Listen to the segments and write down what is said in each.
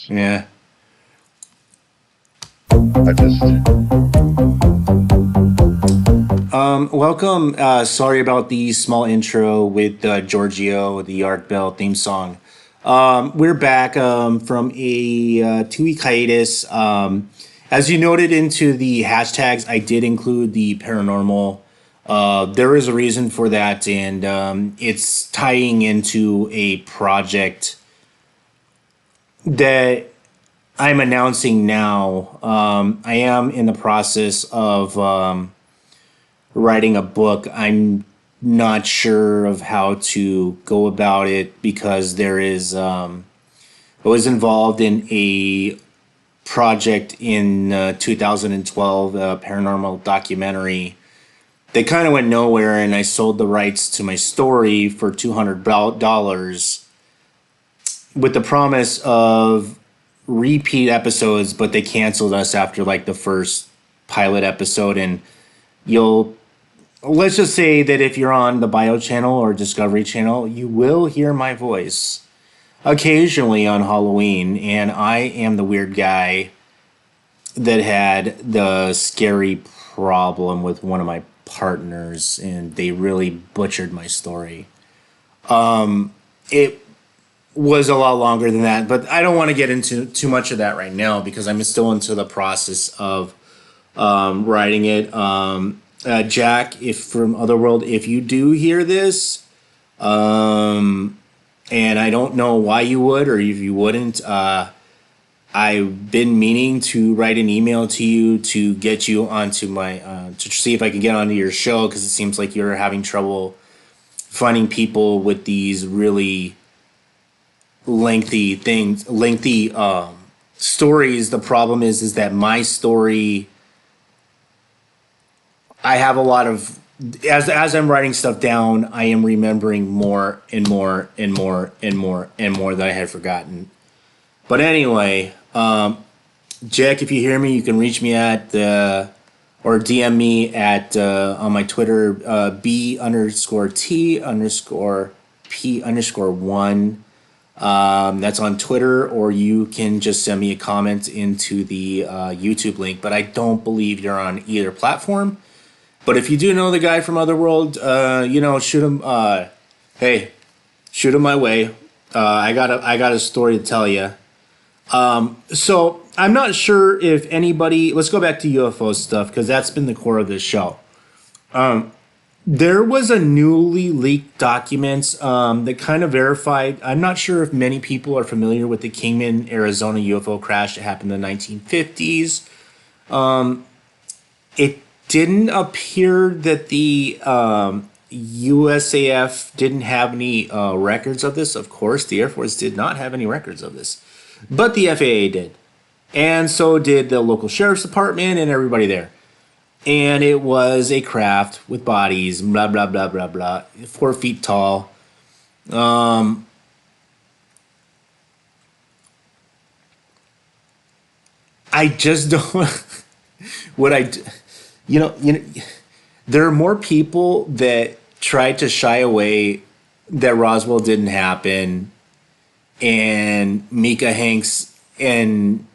Yeah. I just Welcome. Sorry about the small intro with Giorgio, the Art Bell theme song. We're back from a 2 week hiatus. As you noted into the hashtags, I did include the paranormal. There is a reason for that, and it's tying into a project that I'm announcing now. I am in the process of writing a book. I'm not sure of how to go about it because there is I was involved in a project in 2012, a paranormal documentary that kind of went nowhere, and I sold the rights to my story for $200 with the promise of repeat episodes, but they canceled us after like the first pilot episode. And you'll let's just say that if you're on the Bio channel or Discovery channel, you will hear my voice occasionally on Halloween, and I am the weird guy that had the scary problem with one of my partners, and they really butchered my story. It was a lot longer than that, but I don't want to get into too much of that right now because I'm still into the process of writing it. Jack, if from Otherworld, if you do hear this, and I don't know why you would or if you wouldn't, I've been meaning to write an email to you to get you onto my to see if I can get onto your show because it seems like you're having trouble finding people with these really lengthy stories. The problem is that my story, I have a lot of as I'm writing stuff down, I am remembering more and more and more and more and more that I had forgotten. But anyway, Jack, if you hear me, you can reach me at or DM me at on my Twitter B_T_P_P_1. That's on Twitter, or you can just send me a comment into the YouTube link. But I don't believe you're on either platform. But if you do know the guy from Otherworld, shoot him. Hey, shoot him my way. I got a story to tell you. So I'm not sure if anybody. Let's go back to UFO stuff because that's been the core of this show. There was a newly leaked documents that kind of verified. I'm not sure if many people are familiar with the Kingman, Arizona UFO crash that happened in the 1950s. It didn't appear that the USAF didn't have any records of this. Of course, the Air Force did not have any records of this, but the FAA did. And so did the local sheriff's department and everybody there. And it was a craft with bodies, blah, blah, blah, blah, blah, 4 feet tall. I just don't. what I, d- you know, there are more people that tried to shy away that Roswell didn't happen, and Mika Hanks, and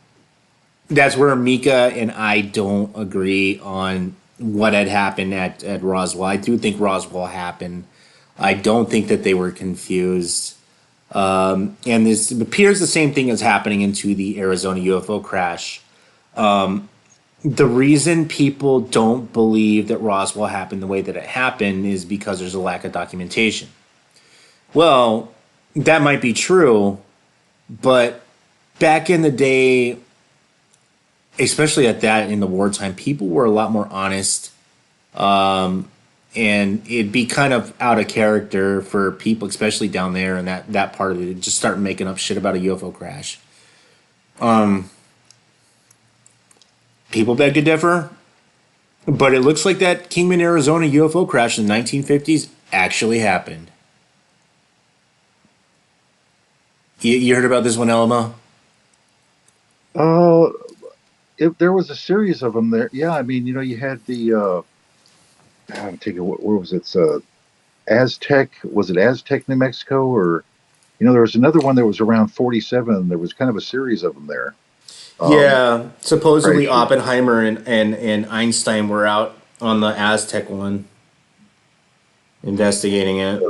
that's where Mika and I don't agree on what had happened at Roswell. I do think Roswell happened. I don't think that they were confused. And this appears the same thing is happening into the Arizona UFO crash. The reason people don't believe that Roswell happened the way that it happened is because there's a lack of documentation. Well, that might be true, but back in the day, especially at that in the wartime, people were a lot more honest. And it'd be kind of out of character for people, especially down there and that part of it, to just start making up shit about a UFO crash. People beg to differ, but it looks like that Kingman, Arizona UFO crash in the 1950s actually happened. You heard about this one, Elma? uh, there was a series of them there. Yeah, I mean, you had the I'm taking where was it? Aztec. Was it Aztec, New Mexico, or There was another one that was around 47. There was kind of a series of them there. Um, Yeah, supposedly Crashes. Oppenheimer and Einstein were out on the Aztec one investigating it.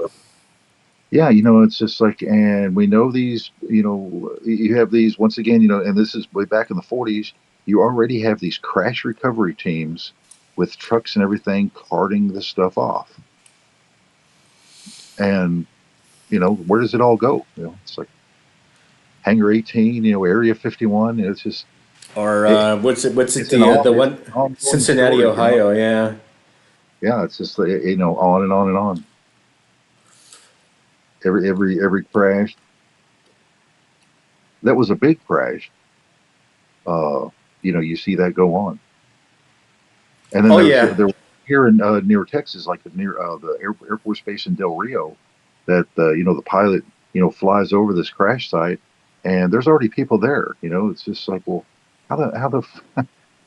Yeah, it's just like, and we know these, you have these once again, and this is way back in the 40s. You already have these crash recovery teams with trucks and everything carting this stuff off. And, where does it all go? It's like Hangar 18, Area 51. It's just, Or it, what's it? What's it? it's an The it's one an ongoing Cincinnati, story, Ohio. Yeah. Yeah, it's just, on and on and on. Every crash that was a big crash, uh, you see that go on. And then Oh there's yeah. there here in near Texas, like near the Air Force Base in Del Rio, that the pilot flies over this crash site, and there's already people there. It's just like, well, how the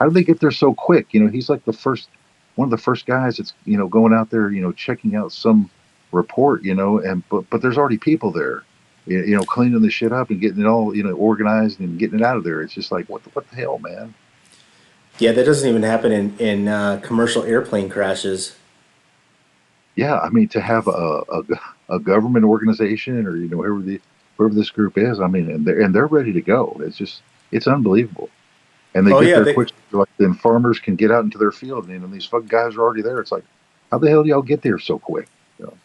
how did they get there so quick? He's like the first one of the first guys that's going out there, checking out some report, and but there's already people there, cleaning the shit up and getting it all organized and getting it out of there. It's just like, what the hell, man? Yeah, that doesn't even happen in commercial airplane crashes. Yeah, I mean, to have a government organization, or whoever this group is, I mean, and they're ready to go. It's unbelievable, and they Oh get yeah, there they quick. Like then farmers can get out into their field, and these fucking guys are already there. It's like, how the hell do y'all get there so quick? You know?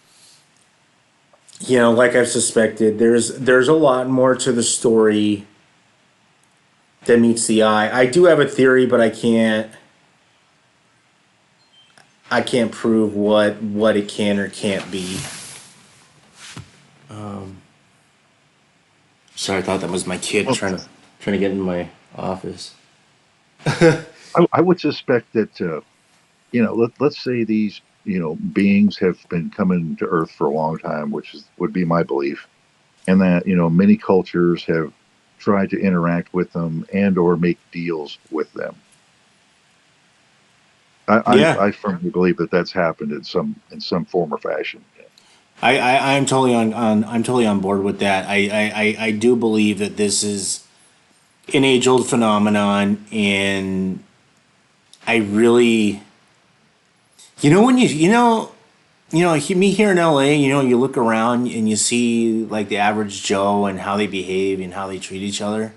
like I've suspected, there's a lot more to the story than meets the eye. I do have a theory, but I can't prove what it can or can't be. Sorry, I thought that was my kid Well, trying to get in my office. I would suspect that let's say these beings have been coming to Earth for a long time, would be my belief, and that many cultures have tried to interact with them and or make deals with them. Yeah, I firmly believe that that's happened in some form or fashion. I'm totally I'm totally on board with that. I do believe that this is an age old phenomenon, and I really, when me here in LA, you look around and you see like the average Joe and how they behave and how they treat each other.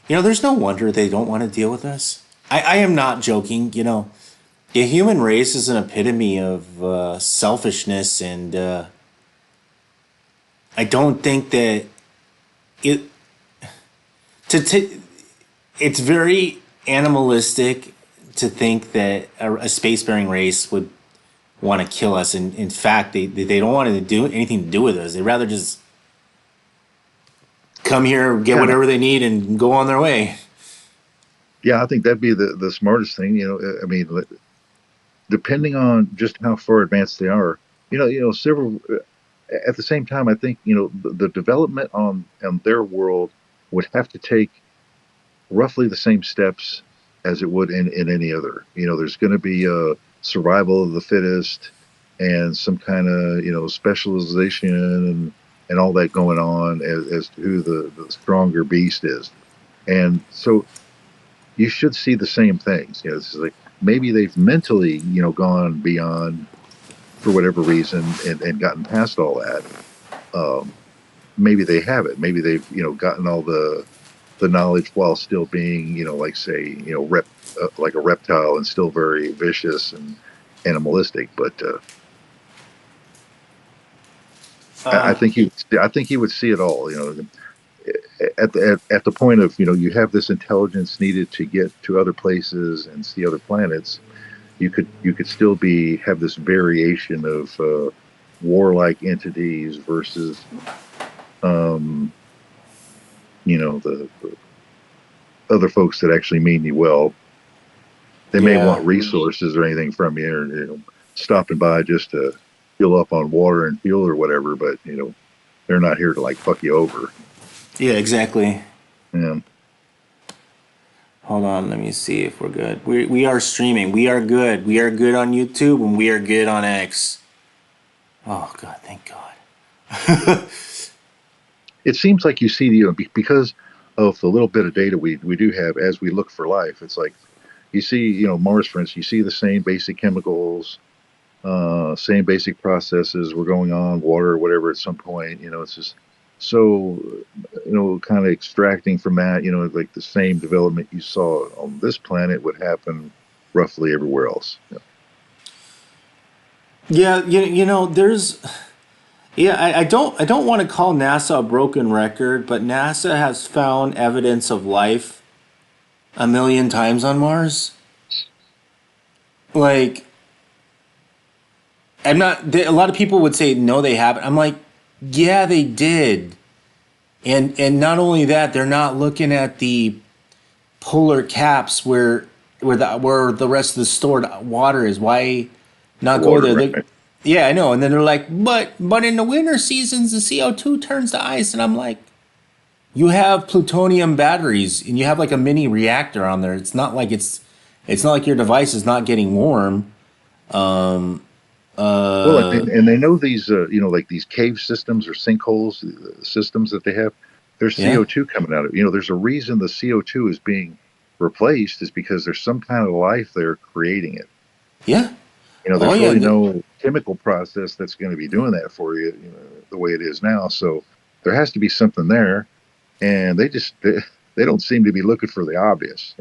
There's no wonder they don't want to deal with us. I am not joking. The human race is an epitome of selfishness, and I don't think that it to it's very animalistic to think that a space-faring race would want to kill us. And in fact, they don't want to do anything to do with us. They'd rather just come here, get Yeah, whatever they need, and go on their way. yeah, I think that'd be the smartest thing. I mean, depending on just how far advanced they are, several. At the same time, I think the development on their world would have to take roughly the same steps as it would in any other. There's going to be a survival of the fittest and some kind of specialization and all that going on as to who the stronger beast is. And so you should see the same things. It's like maybe they've mentally gone beyond for whatever reason and gotten past all that. Um, Maybe they haven't. Maybe they've gotten all the knowledge while still being like say like a reptile and still very vicious and animalistic. But I Um, think he would see it all. At the point of you have this intelligence needed to get to other places and see other planets. You could still be have this variation of warlike entities versus um, the other folks that actually mean you well. They may yeah, want resources or anything from you, or stopping by just to fill up on water and fuel or whatever. But they're not here to like fuck you over. yeah, exactly. Yeah. Hold on, let me see if we're good. We are streaming. We are good. We are good on YouTube, and we are good on X. Oh God, thank God. it seems like you see, because of the little bit of data we do have as we look for life. It's like you see, Mars, for instance, you see the same basic chemicals, same basic processes were going on, water or whatever at some point. It's just so, kind of extracting from that, like the same development you saw on this planet would happen roughly everywhere else. Yeah, there's yeah, I don't want to call NASA a broken record, but NASA has found evidence of life a million times on Mars. Like, I'm not. A lot of people would say no, they haven't. I'm like, yeah, they did. And not only that, they're not looking at the polar caps where the rest of the stored water is. Why The not go water, there? right? Yeah, I know. And then they're like, but in the winter seasons, the CO2 turns to ice, and I'm like, you have plutonium batteries, and you have like a mini reactor on there. It's not like your device is not getting warm. Um, Well, uh, and they know these, like these cave systems or sinkholes systems that they have. There's yeah, CO2 coming out of. There's a reason the CO2 is being replaced is because there's some kind of life there creating it. yeah. Oh There's yeah, really no chemical process that's going to be doing that for you, the way it is now. So there has to be something there, and they don't seem to be looking for the obvious.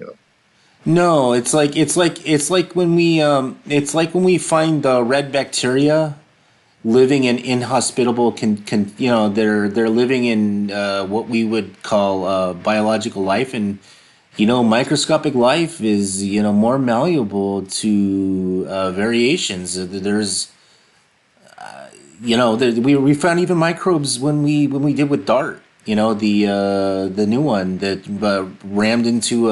no. It's like when we find the red bacteria living in inhospitable they're living in what we would call biological life, and microscopic life is more malleable to variations. There's we found even microbes when we did with DART, the new one that rammed into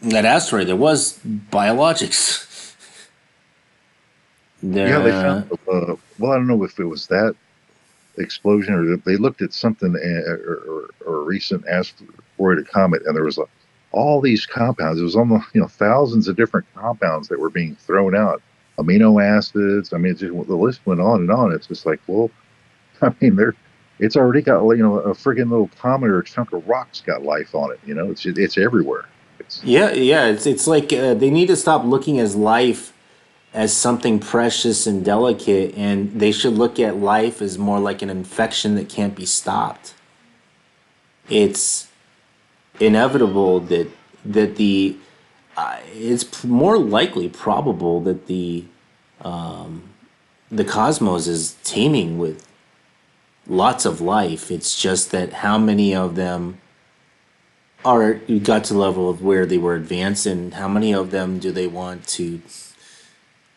that asteroid. There was biologics Yeah, they found. there. Well, I don't know if it was that explosion or if they looked at something, or a recent asteroid or comet, and there was all these compounds. It was almost thousands of different compounds that were being thrown out, amino acids. I mean, the list went on and on. It's just like, well, I mean, it's already got a friggin' little comet or a chunk of rocks got life on it. It's everywhere. It's Yeah, yeah. It's like they need to stop looking as life as something precious and delicate, and they should look at life as more like an infection that can't be stopped. It's inevitable that it's more likely probable that the cosmos is teeming with lots of life. It's just that how many of them are got to the level of where they were advanced, and how many of them do they want to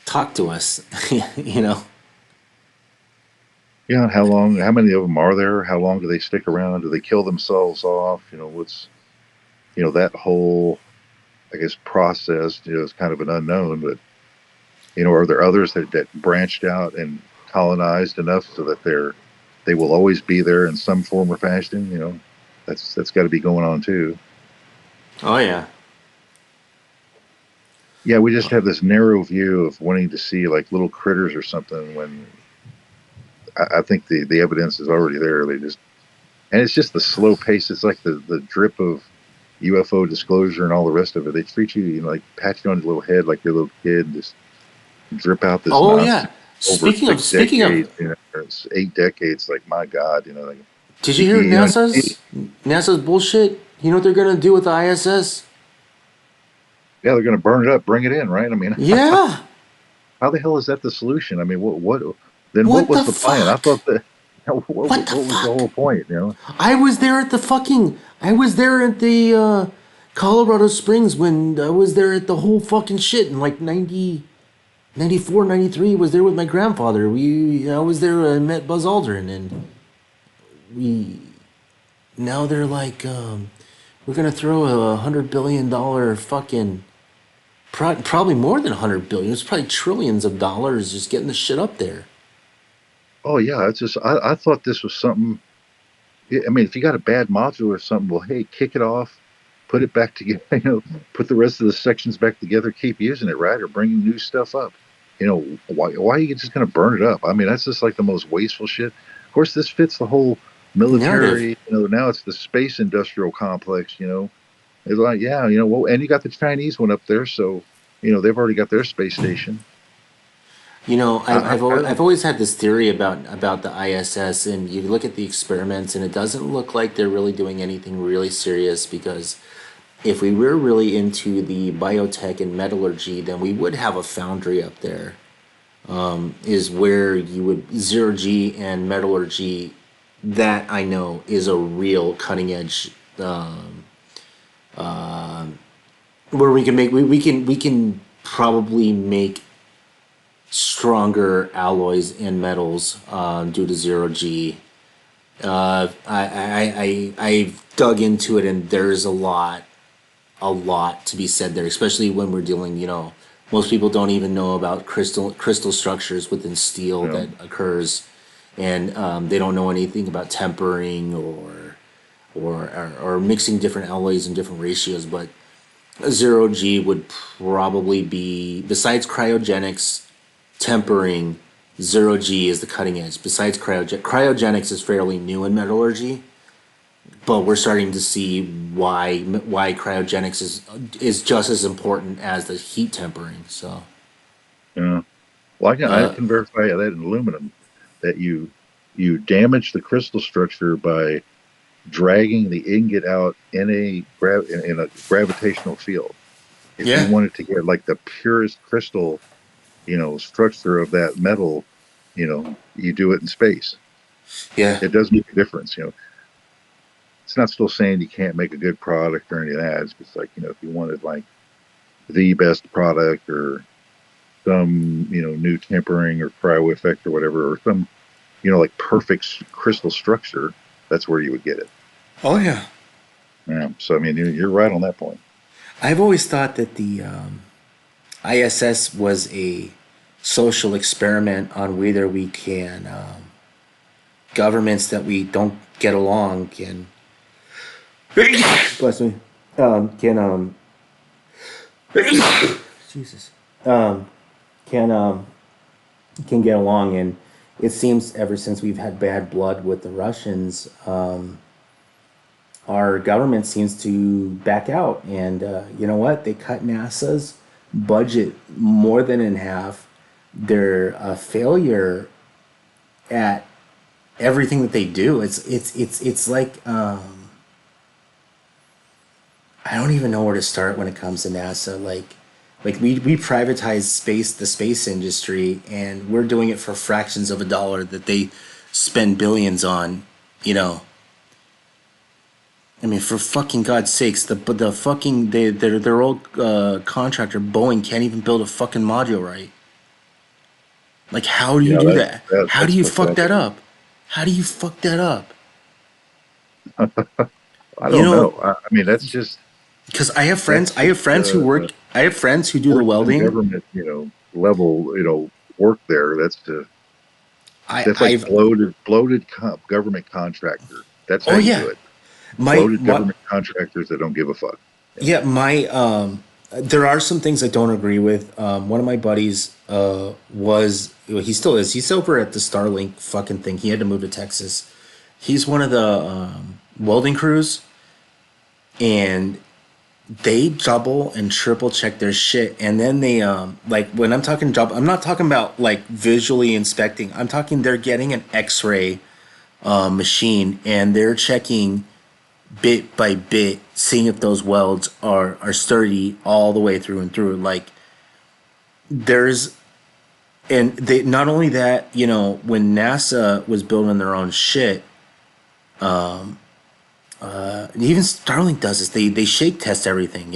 talk to us? you know. Yeah, how many of them are there? How long do they stick around? Do they kill themselves off? What's that whole, I guess, process, is kind of an unknown. But are there others that branched out and colonized enough so that they will always be there in some form or fashion? That's got to be going on too. Oh yeah. Yeah, we just have this narrow view of wanting to see like little critters or something when I think the evidence is already there. And it's just the slow pace. It's like the drip of UFO disclosure and all the rest of it. They treat you, like pat you on your little head like you're a little kid, just drip out this Oh nonsense yeah. over Speaking of six speaking of, decades, or it's 8 decades. Like, my God, like, did you you, hear you know, NASA's bullshit? You know what they're gonna do with the ISS? yeah, they're going to burn it up, bring it in, right? I mean, Yeah. how the hell is that the solution? I mean, then what What the was the plan? I fuck? thought that, What the what was the fuck? whole point? I was there at the Colorado Springs when I was there at the whole fucking shit in like 90, 94, 93. Was there with my grandfather. I was there. I met Buzz Aldrin, and we now they're like, we're gonna throw $100 billion fucking, probably more than 100 billion. It's probably trillions of dollars just getting the shit up there. Oh yeah, it's just I thought this was something. I mean, if you got a bad module or something, well, hey, kick it off, put it back together, put the rest of the sections back together, keep using it, right? Or bring new stuff up. Why are you just going to burn it up? I mean, that's just like the most wasteful shit. Of course, this fits the whole narrative. military. Now it's the space industrial complex. It's like, yeah, well, and you got the Chinese one up there, so they've already got their space station. You know, I I've don't. always had this theory about the ISS, and you look at the experiments, and it doesn't look like they're really doing anything really serious. Because if we were really into the biotech and metallurgy, then we would have a foundry up there. Is where you would zero G and metallurgy. That I know is a real cutting edge. Where we can make we can probably make stronger alloys and metals due to zero G. I've dug into it, and there's a lot to be said there, especially when we're dealing. Most people don't even know about crystal structures within steel You that know, occurs, and they don't know anything about tempering or mixing different alloys in different ratios. But zero G would probably be, besides cryogenics, tempering, zero G is the cutting edge. Besides cryogenics is fairly new in metallurgy, but we're starting to see why cryogenics is just as important as the heat tempering. So you know. Well, I can verify that in aluminum that you damage the crystal structure by dragging the ingot out in a gravitational field. If you yeah, wanted to get like the purest crystal, structure of that metal, you do it in space. yeah. It does make a difference. It's not still saying you can't make a good product or any of that. It's just like, if you wanted like the best product or some, new tempering or cryo effect or whatever, or some, like perfect crystal structure, that's where you would get it. Oh yeah. Yeah. So, I mean, you're right on that point. I've always thought that the ISS was a social experiment on whether we can governments that we don't get along can bless me can Jesus can can get along. And it seems ever since we've had bad blood with the Russians, our government seems to back out. And you know what? They cut NASA's budget more than in half. They're a failure at everything that they do. It's like I don't even know where to start when it comes to NASA. Like we privatize the space industry, and we're doing it for fractions of a dollar that they spend billions on. You know, I mean, for fucking God's sakes, the fucking their old contractor Boeing can't even build a fucking module right. Like, how do you Yeah, do that? How do that's you fucked fuck up. that up? How do you fuck that up? I You don't know, know. I mean, because that's I have just friends who work. I have friends who do the worse than welding. government, level, work there. That's like I've government contractor. That's how oh you do yeah, it. Bloated my government contractors that don't give a fuck. yeah, my there are some things I don't agree with. One of my buddies was well, he still is. He's over at the Starlink fucking thing. He had to move to Texas. He's one of the welding crews, and they double and triple check their shit. And then they like when I'm talking job, I'm not talking about like visually inspecting. I'm talking they're getting an X-ray machine, and they're checking bit by bit, seeing if those welds are sturdy all the way through and through. Like there's and they not only that, when NASA was building their own shit, even Starlink does this. They shake test everything.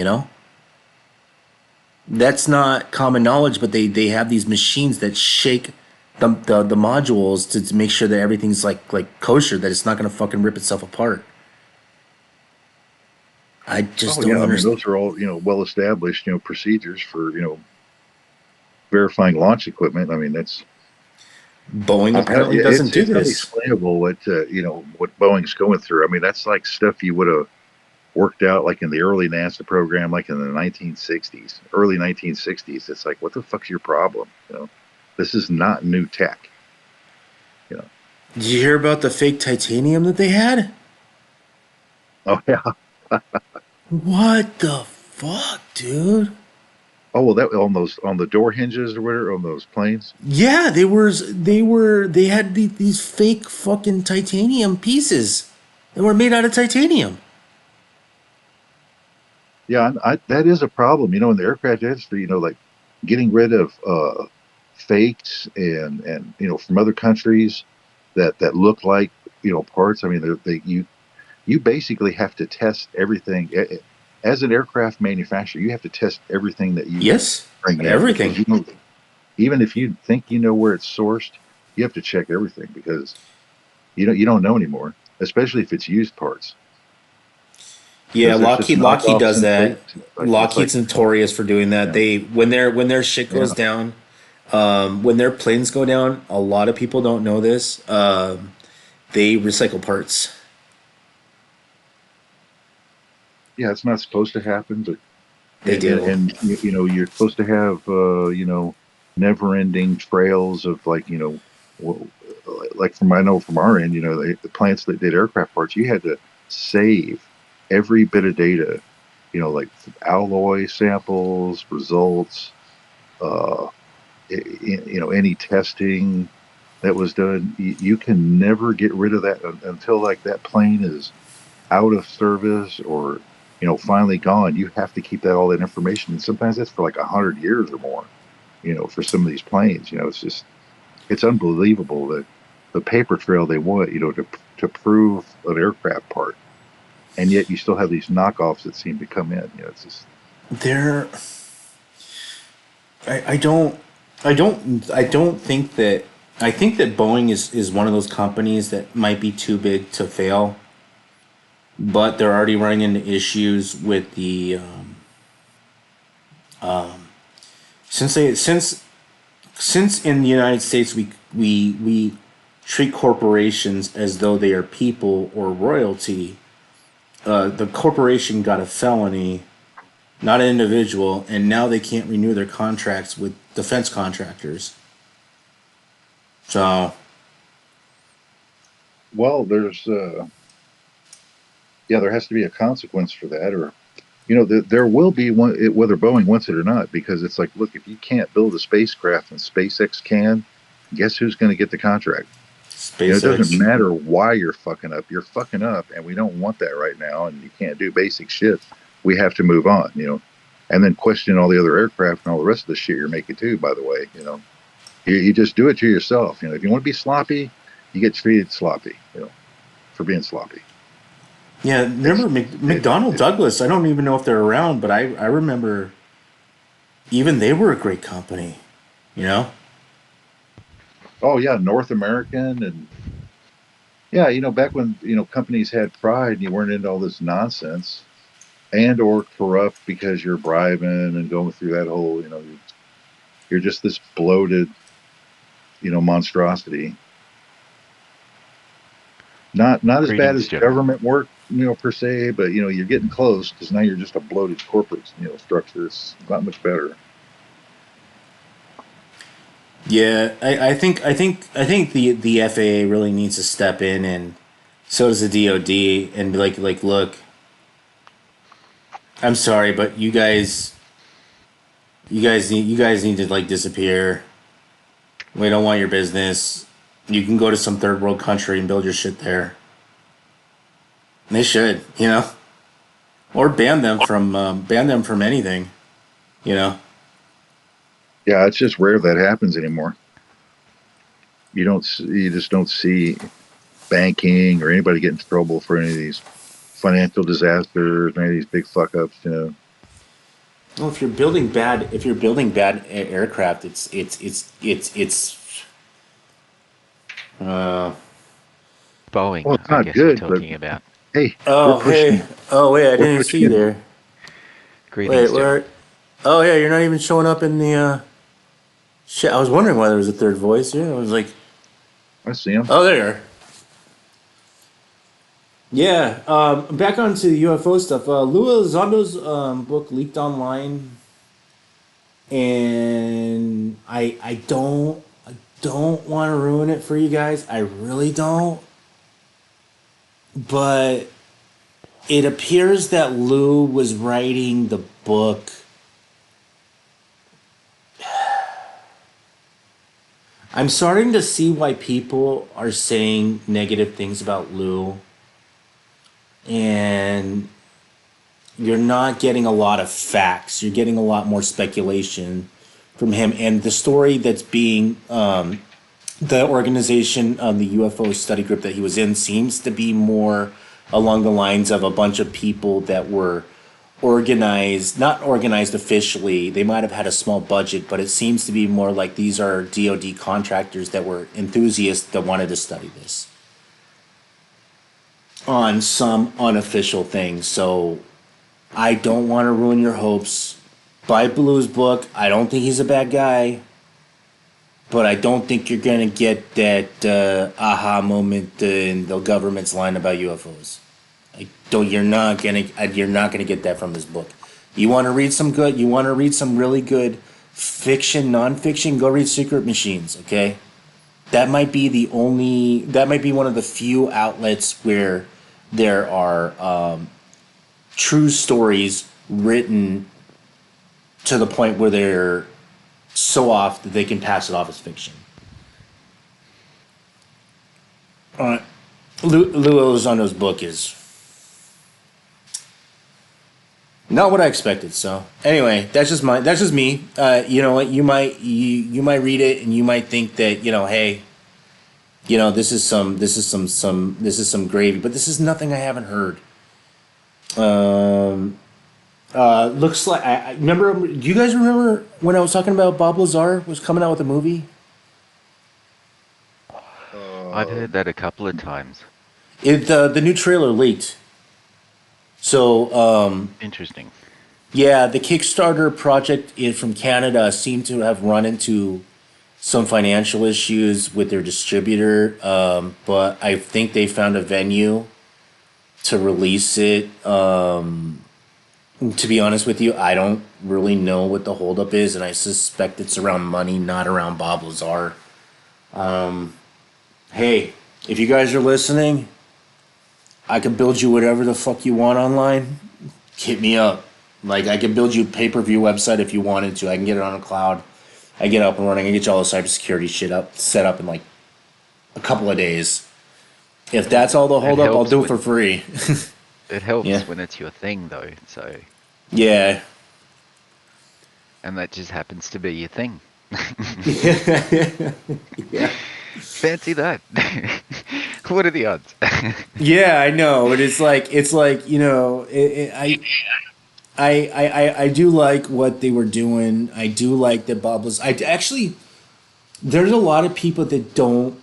That's not common knowledge, but they have these machines that shake the modules to make sure that everything's like kosher, that it's not gonna fucking rip itself apart. I just Oh don't yeah, I mean understand. those are all well established procedures for verifying launch equipment. I mean that's Boeing apparently doesn't do it's this. unexplainable what Boeing's going through. I mean that's like stuff you would have worked out like in the early NASA program, like in the 1960s, early 1960s. It's like what the fuck's your problem? This is not new tech. You know. Did you hear about the fake titanium that they had? Oh yeah. What the fuck, dude? Oh well, that on those on the door hinges or whatever on those planes. Yeah, they had these fake fucking titanium pieces that were made out of titanium. Yeah, that is a problem. In the aircraft industry, like getting rid of fakes and from other countries that look like parts. I mean, you basically have to test everything. As an aircraft manufacturer. You have to test everything that you Yes, bring in because everything. even if you think you know where it's sourced, you have to check everything because you don't know anymore, especially if it's used parts Yeah, because there's just Lockheed knockoffs does and that. fakes. Lockheed's notorious for doing that. Yeah, They when their shit goes yeah, down, when their planes go down, a lot of people don't know this. They recycle parts. yeah. It's not supposed to happen, but They do. and you're supposed to have never-ending trails of like like from I know from our end, the plants that did aircraft parts, you had to save every bit of data, like alloy samples, results, uh, any testing that was done. You can never get rid of that until like that plane is out of service or finally gone. You have to keep all that information, and sometimes that's for like 100 years or more. For some of these planes, it's unbelievable that the paper trail they want, to prove an aircraft part, and yet you still have these knockoffs that seem to come in. It's just They're I don't I don't think that I think that Boeing is one of those companies that might be too big to fail, but they're already running into issues with the since they since in the United States we treat corporations as though they are people or royalty. The corporation got a felony, not an individual, and now they can't renew their contracts with defense contractors. So well, there's yeah, there has to be a consequence for that, or there will be one whether Boeing wants it or not, because it's like, look, if you can't build a spacecraft and SpaceX can, guess who's going to get the contract? It doesn't SpaceX. matter why you're fucking up. You're fucking up, and we don't want that right now. And you can't do basic shit. We have to move on, and then question all the other aircraft and all the rest of the shit you're making too. By the way, you just do it to yourself. If you want to be sloppy, you get treated sloppy, for being sloppy. Yeah, It's remember it, McDonnell it Douglas? I don't even know if they're around, but I remember even they were a great company. You know, oh yeah, North American and yeah, back when companies had pride and you weren't into all this nonsense and or corrupt because you're bribing and going through that whole you're just this bloated monstrosity. Not as bad Greetings, as gentlemen. government work, per se, but you're getting close because now you're just a bloated corporate structure. It's not much better. yeah, I think the FAA really needs to step in, and so does the DoD, and be like, look, I'm sorry, but you guys need to like disappear. We don't want your business. You can go to some third world country and build your shit there. And they should, or ban them from anything, you know. Yeah, it's just rare that happens anymore. You just don't see banking or anybody get in trouble for any of these financial disasters, any of these big fuck ups. Well, if you're building bad aircraft, it's uh Well, Boeing, it's I not guess you're good, but talking about. hey, we're oh hey pushing, oh wait, I we're didn't even see you pushing it. there. Wait, Greetings, where? gentlemen. Oh yeah, you're not even showing up in the shit. I was wondering why there was a third voice. Yeah, I was like, I see them. oh there you are. Yeah, back onto the UFO stuff. Lua Zondo's book leaked online, and don't want to ruin it for you guys. I really don't. But it appears that Lou was writing the book. I'm starting to see why people are saying negative things about Lou, and you're not getting a lot of facts. You're getting a lot more speculation from him. And the story that's being the organization, the UFO study group that he was in, seems to be more along the lines of a bunch of people that were organized, not organized officially. They might have had a small budget, but it seems to be more like these are DoD contractors that were enthusiasts that wanted to study this on some unofficial thing. So I don't want to ruin your hopes. Buy Blue's book. I don't think he's a bad guy, but I don't think you're gonna get that aha moment in the government's line about UFOs. I don't. You're not gonna. You're not gonna get that from this book. You want to read some good. You want to read some really good fiction, nonfiction. Go read Secret Machines. Okay, that might be the only. That might be one of the few outlets where there are true stories written to the point where they're so off that they can pass it off as fiction. Lou Elizondo's book is not what I expected. So anyway, that's just me. You know what? You might read it and you might think that, hey, this is some gravy, but this is nothing I haven't heard. Looks like I remember. Do you guys remember when I was talking about Bob Lazar was coming out with a movie? I've Uh, heard that a couple of times. The new trailer leaked. So Interesting. yeah, the Kickstarter project from Canada seemed to have run into some financial issues with their distributor, but I think they found a venue to release it. To be honest with you, I don't really know what the holdup is, and I suspect it's around money, not around Bob Lazar. Hey, if you guys are listening, I can build you whatever the fuck you want online. Hit me up. Like, I can build you a pay-per-view website if you wanted to. I can get it on a cloud. I get up and running. I get you all the cybersecurity shit up set up in like a couple of days. If that's all the It holdup, I'll helps do it when for free. it helps Yeah. when it's your thing though. So, Yeah. and that just happens to be your thing. Yeah. Fancy that. What are the odds? Yeah, I know, but it's like I do like what they were doing. I do like that Bob was. I actually there's a lot of people that don't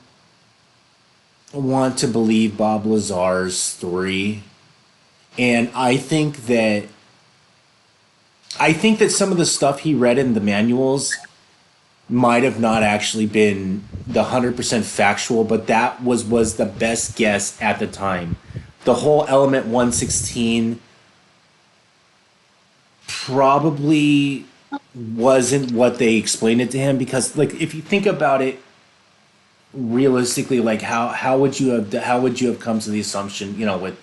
want to believe Bob Lazar's story, and I think that some of the stuff he read in the manuals might have not actually been the 100% factual, but that was the best guess at the time. The whole element 116 probably wasn't what they explained it to him, because like if you think about it realistically, like how would you have come to the assumption, with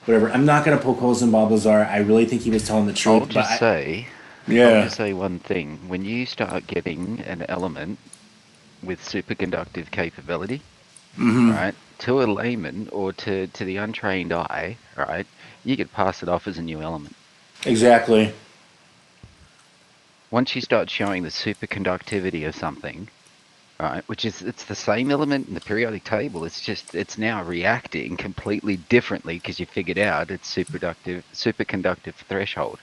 whatever. I'm not going to poke holes in Bob Lazar. I really think he was telling the I'll truth, but just say, I'll yeah. just say one thing. When you start getting an element with superconductive capability, right, to a layman or to the untrained eye, right, you could pass it off as a new element. Exactly. Once you start showing the superconductivity of something, right, which is it's the same element in the periodic table, it's now reacting completely differently because you figured out its superconductive threshold.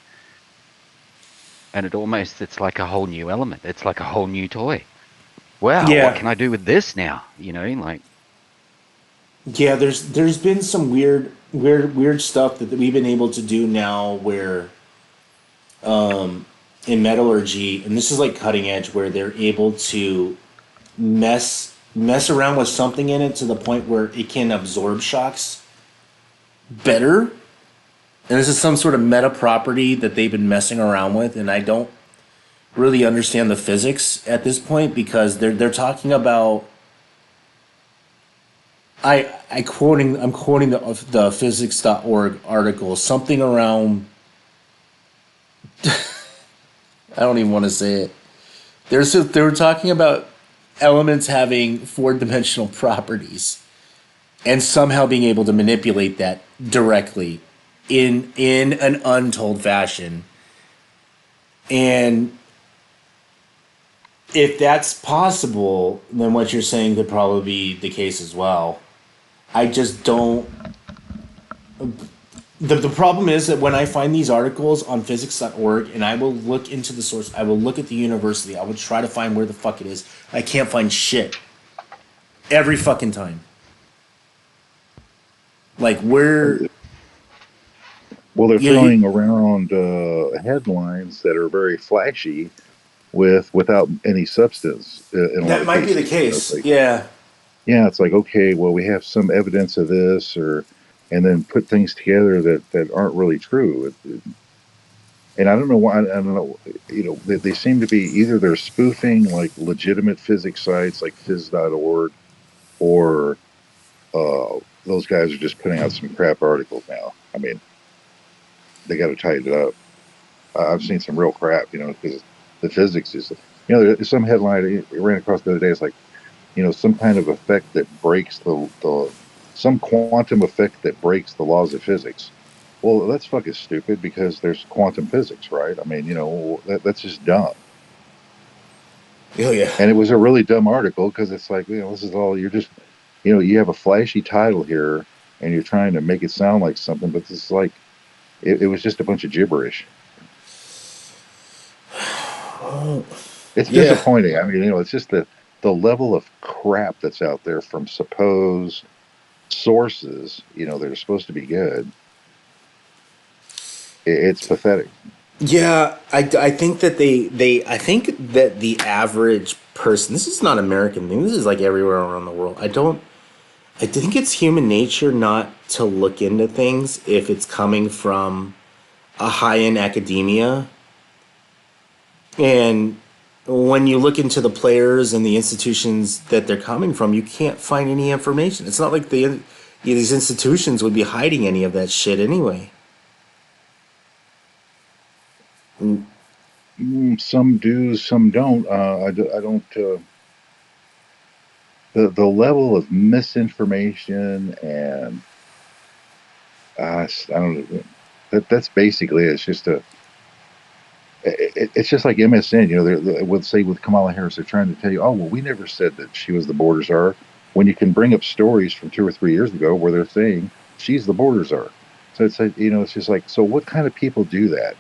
And it's like a whole new element. It's like a whole new toy. Wow, what Yeah. can I do with this now? Like Yeah, there's been some weird stuff that we've been able to do now where in metallurgy, and this is like cutting edge, where they're able to mess around with something in it to the point where it can absorb shocks better. And this is some sort of meta property that they've been messing around with, and I don't really understand the physics at this point because they're talking about I'm quoting the physics.org article, something around, I don't even want to say it. They were talking about elements having four-dimensional properties and somehow being able to manipulate that directly in an untold fashion. And if that's possible, then what you're saying could probably be the case as well. I just don't. The problem is that when I find these articles on physics.org and I will look into the source, I will look at the university, I will try to find where the fuck it is. I can't find shit. Every fucking time. Like, where. Well, they're Yeah, throwing around headlines that are very flashy without any substance in a lot that of might be the cases. It's case. like, Yeah. yeah, it's like, okay, well, we have some evidence of this, or and then put things together that aren't really true. And I don't know why. I don't know. They seem to be either they're spoofing like legitimate physics sites like phys.org, or those guys are just putting out some crap articles now. I mean, they got to tighten it up. I've seen some real crap, because the physics is, there's some headline I ran across the other day. It's like, some kind of effect that breaks some quantum effect that breaks the laws of physics. Well, that's fucking stupid because there's quantum physics, right? I mean, that's just dumb. Oh, yeah. And it was a really dumb article because it's like, this is all you're just, you have a flashy title here and you're trying to make it sound like something, but this is like, it was just a bunch of gibberish. It's Yeah. disappointing. I mean, it's just the level of crap that's out there from supposed sources, that are supposed to be good. It's pathetic. Yeah, I think that I think that the average person, this is not an American thing, this is like everywhere around the world. I think it's human nature not to look into things if it's coming from a high end academia. And when you look into the players and the institutions that they're coming from, you can't find any information. It's not like these institutions would be hiding any of that shit anyway. Mm. Some do, some don't. I don't. The level of misinformation and I don't know. That's basically it. It's just it's just like MSN. They would say with Kamala Harris, they're trying to tell you, oh well, we never said that she was the border czar. When you can bring up stories from 2 or 3 years ago where they're saying she's the border czar. So it's like, it's just like, so what kind of people do that?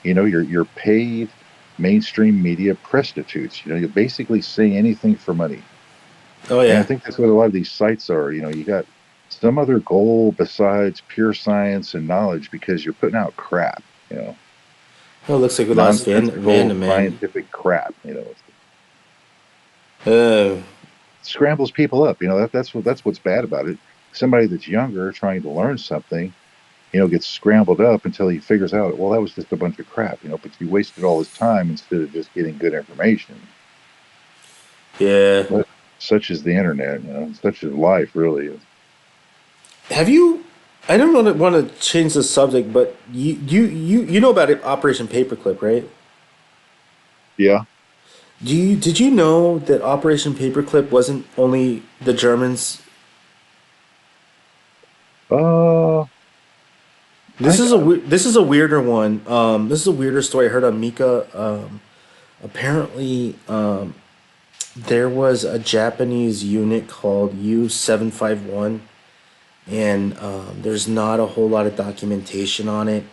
You're paid mainstream media prostitutes. You basically say anything for money. Oh And I yeah. think that's what a lot of these sites are. You got some other goal besides pure science and knowledge because you're putting out crap, Oh, it looks like we lost nonsensical Vandeman. scientific crap. Uh, Scrambles people up. That's what's bad about it. Somebody that's younger trying to learn something, gets scrambled up until he figures out, well, that was just a bunch of crap, but you wasted all his time instead of just getting good information. yeah. But such is the internet, such is life, really. Have you? I don't want to change the subject, but you know about it, Operation Paperclip, right? Yeah. Did you know that Operation Paperclip wasn't only the Germans? Uh, I, This is a weirder one. This is a weirder story I heard on Mika. Apparently, there was a Japanese unit called U-751, and there's not a whole lot of documentation on it,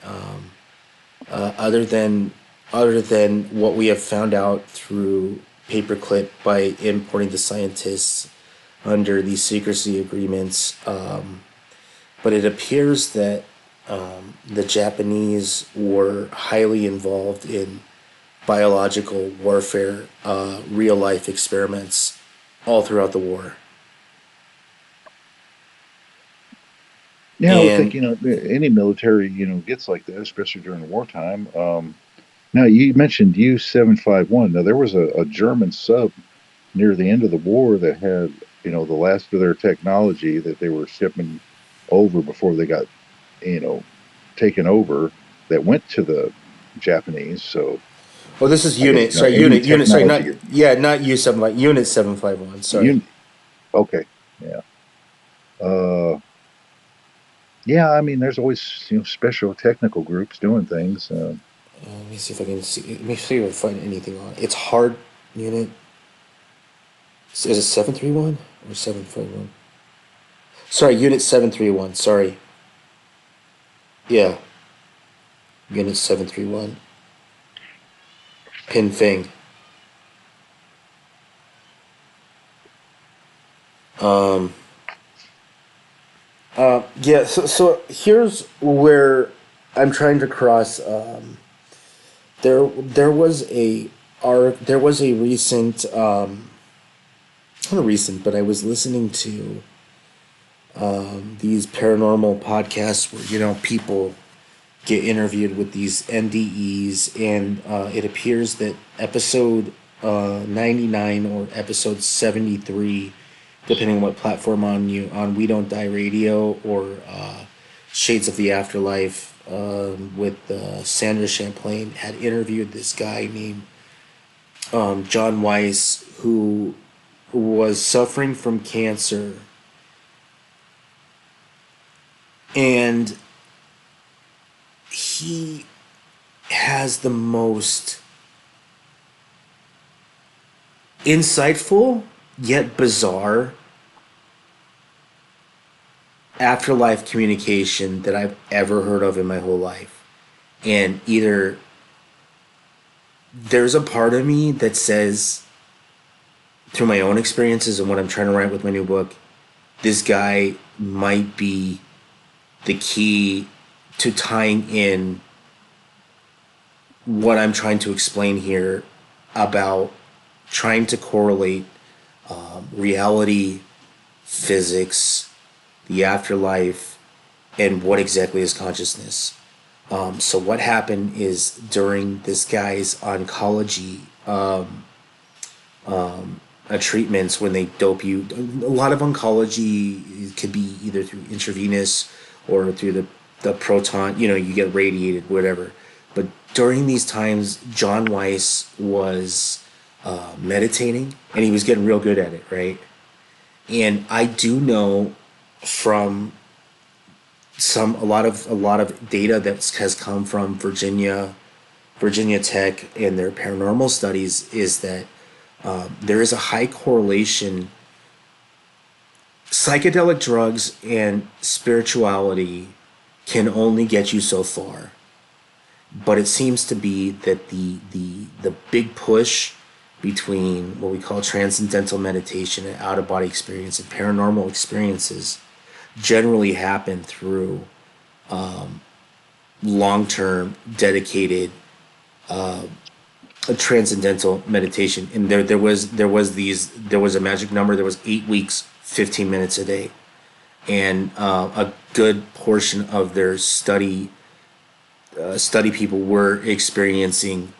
other than what we have found out through Paperclip by importing the scientists under these secrecy agreements. But it appears that the Japanese were highly involved in biological warfare, real life experiments all throughout the war. yeah, I would think, And any military, gets like that, especially during wartime. Now you mentioned U-751. Now there was a German sub near the end of the war that had, the last of their technology that they were shipping over before they got, you know, taken over, that went to the Japanese. So Well, this is I guess, unit. Sorry, any unit. Sorry, not technology. yeah, not U 7. Unit 751. Sorry. You okay? Yeah. Uh, yeah. I mean, there's always special technical groups doing things. Let me see if I can see. Let me see if I find anything on it. It's hard unit. Is it 731 or 751? Sorry, unit 731. Sorry. Yeah, unit 731. Pin Fing. Um. Yeah. So here's where I'm trying to cross. There was a there was a recent not recent, but I was listening to these paranormal podcasts where people get interviewed with these NDEs, and it appears that episode 99 or episode 73, depending on what platform on We Don't Die Radio or Shades of the Afterlife, with Sandra Champlain, had interviewed this guy named John Weiss, who was suffering from cancer, and he has the most insightful yet bizarre afterlife communication that I've ever heard of in my whole life. And either there's a part of me that says, through my own experiences and what I'm trying to write with my new book, this guy might be the key to tying in what I'm trying to explain here about trying to correlate reality, physics, the afterlife, and what exactly is consciousness. So what happened is, during this guy's oncology treatments, when they dope you, a lot of oncology could be either through intravenous or through the proton, you get radiated, whatever. But during these times, John Weiss was meditating, and he was getting real good at it, right? And I do know from a lot of data that has come from Virginia Tech and their paranormal studies, is that there is a high correlation. Psychedelic drugs and spirituality can only get you so far, but it seems to be that the big push between what we call transcendental meditation and out of body experience and paranormal experiences generally happen through long term dedicated transcendental meditation. And there was a magic number. There was 8 weeks, 15 minutes a day, and a good portion of their study people were experiencing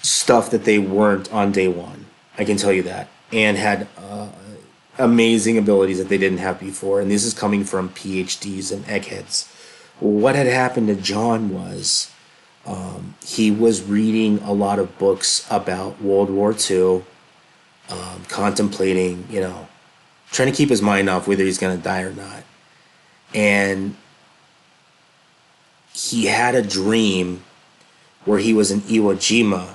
stuff that they weren't on day one. I can tell you that, and had amazing abilities that they didn't have before. And this is coming from PhDs and eggheads. What had happened to John was, he was reading a lot of books about World War II, contemplating, trying to keep his mind off whether he's going to die or not. And he had a dream where he was in Iwo Jima,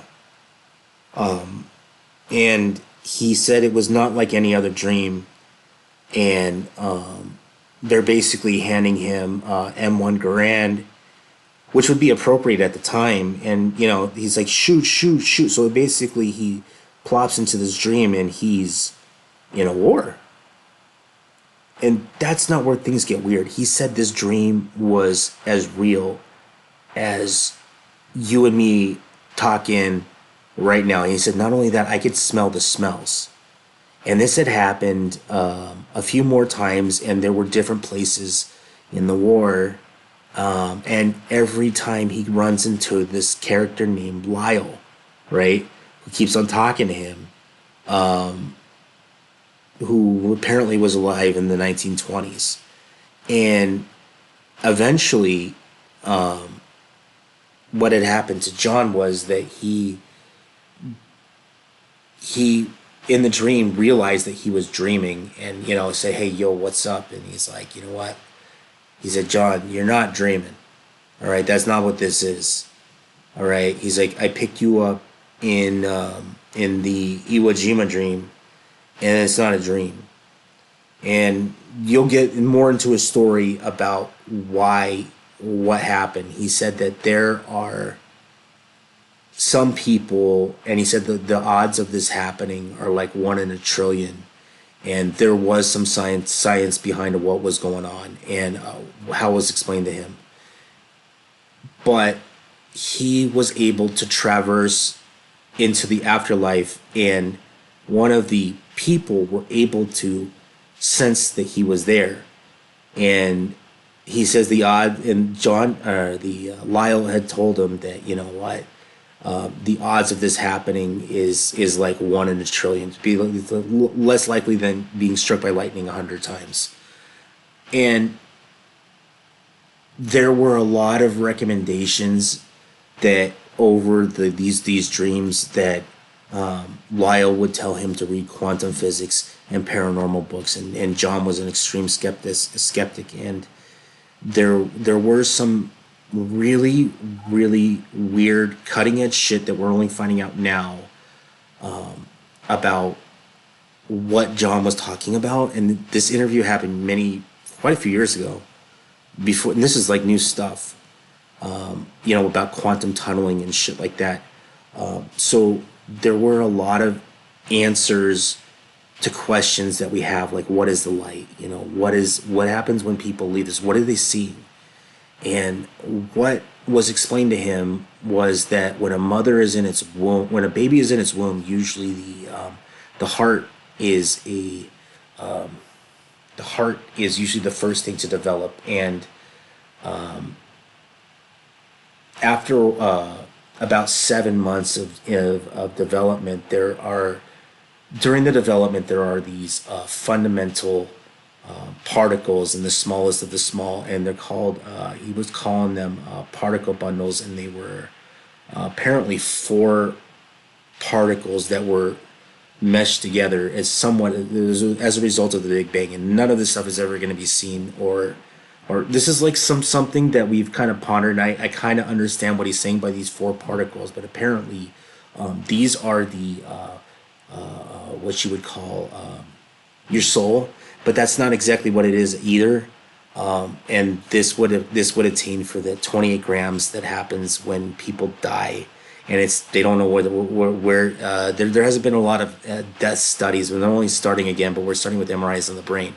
and he said it was not like any other dream. And they're basically handing him M1 Garand, which would be appropriate at the time. And he's like, shoot, shoot, shoot. So basically he plops into this dream, and he's in a war. And that's not where things get weird. He said this dream was as real as you and me talking right now. And he said, not only that, I could smell the smells. And this had happened a few more times, and there were different places in the war And every time he runs into this character named Lyle, right, who keeps on talking to him, who apparently was alive in the 1920s. And eventually, what had happened to John was that he in the dream realized that he was dreaming, and say, hey, yo, what's up? And he's like, you know what, he said, John, you're not dreaming. All right, that's not what this is. All right, he's like, I picked you up in the Iwo Jima dream, and it's not a dream. And you'll get more into his story about why, what happened. He said that there are some people, and he said that the odds of this happening are like 1 in a trillion. And there was some science behind what was going on, and how it was explained to him. But he was able to traverse into the afterlife, and one of the people were able to sense that he was there. And he says the odd, and the Lyle had told him that, you know what, the odds of this happening is like 1 in a trillion, to be less likely than being struck by lightning 100 times. And there were a lot of recommendations that over these dreams that Lyle would tell him to read quantum physics and paranormal books, and John was an extreme skeptic, and there were some really really weird cutting edge shit that we're only finding out now about what John was talking about. And this interview happened quite a few years ago, before, and this is like new stuff, about quantum tunneling and shit like that. So there were a lot of answers to questions that we have, like what is the light? What happens when people leave this? What do they see? And what was explained to him was that when a mother is in its womb, when a baby is in its womb, usually the heart is the heart is usually the first thing to develop. And after about 7 months of development, during the development there are these fundamental particles in the smallest of the small, and they're called, he was calling them particle bundles, and they were apparently four particles that were meshed together as a result of the Big Bang. And none of this stuff is ever going to be seen, or this is like something that we've kind of pondered. And I kind of understand what he's saying by these four particles, but apparently these are the what you would call your soul, but that's not exactly what it is either. And this would attain for the 28 grams that happens when people die, and they don't know where there hasn't been a lot of death studies. We're not only starting again, but we're starting with MRIs on the brain.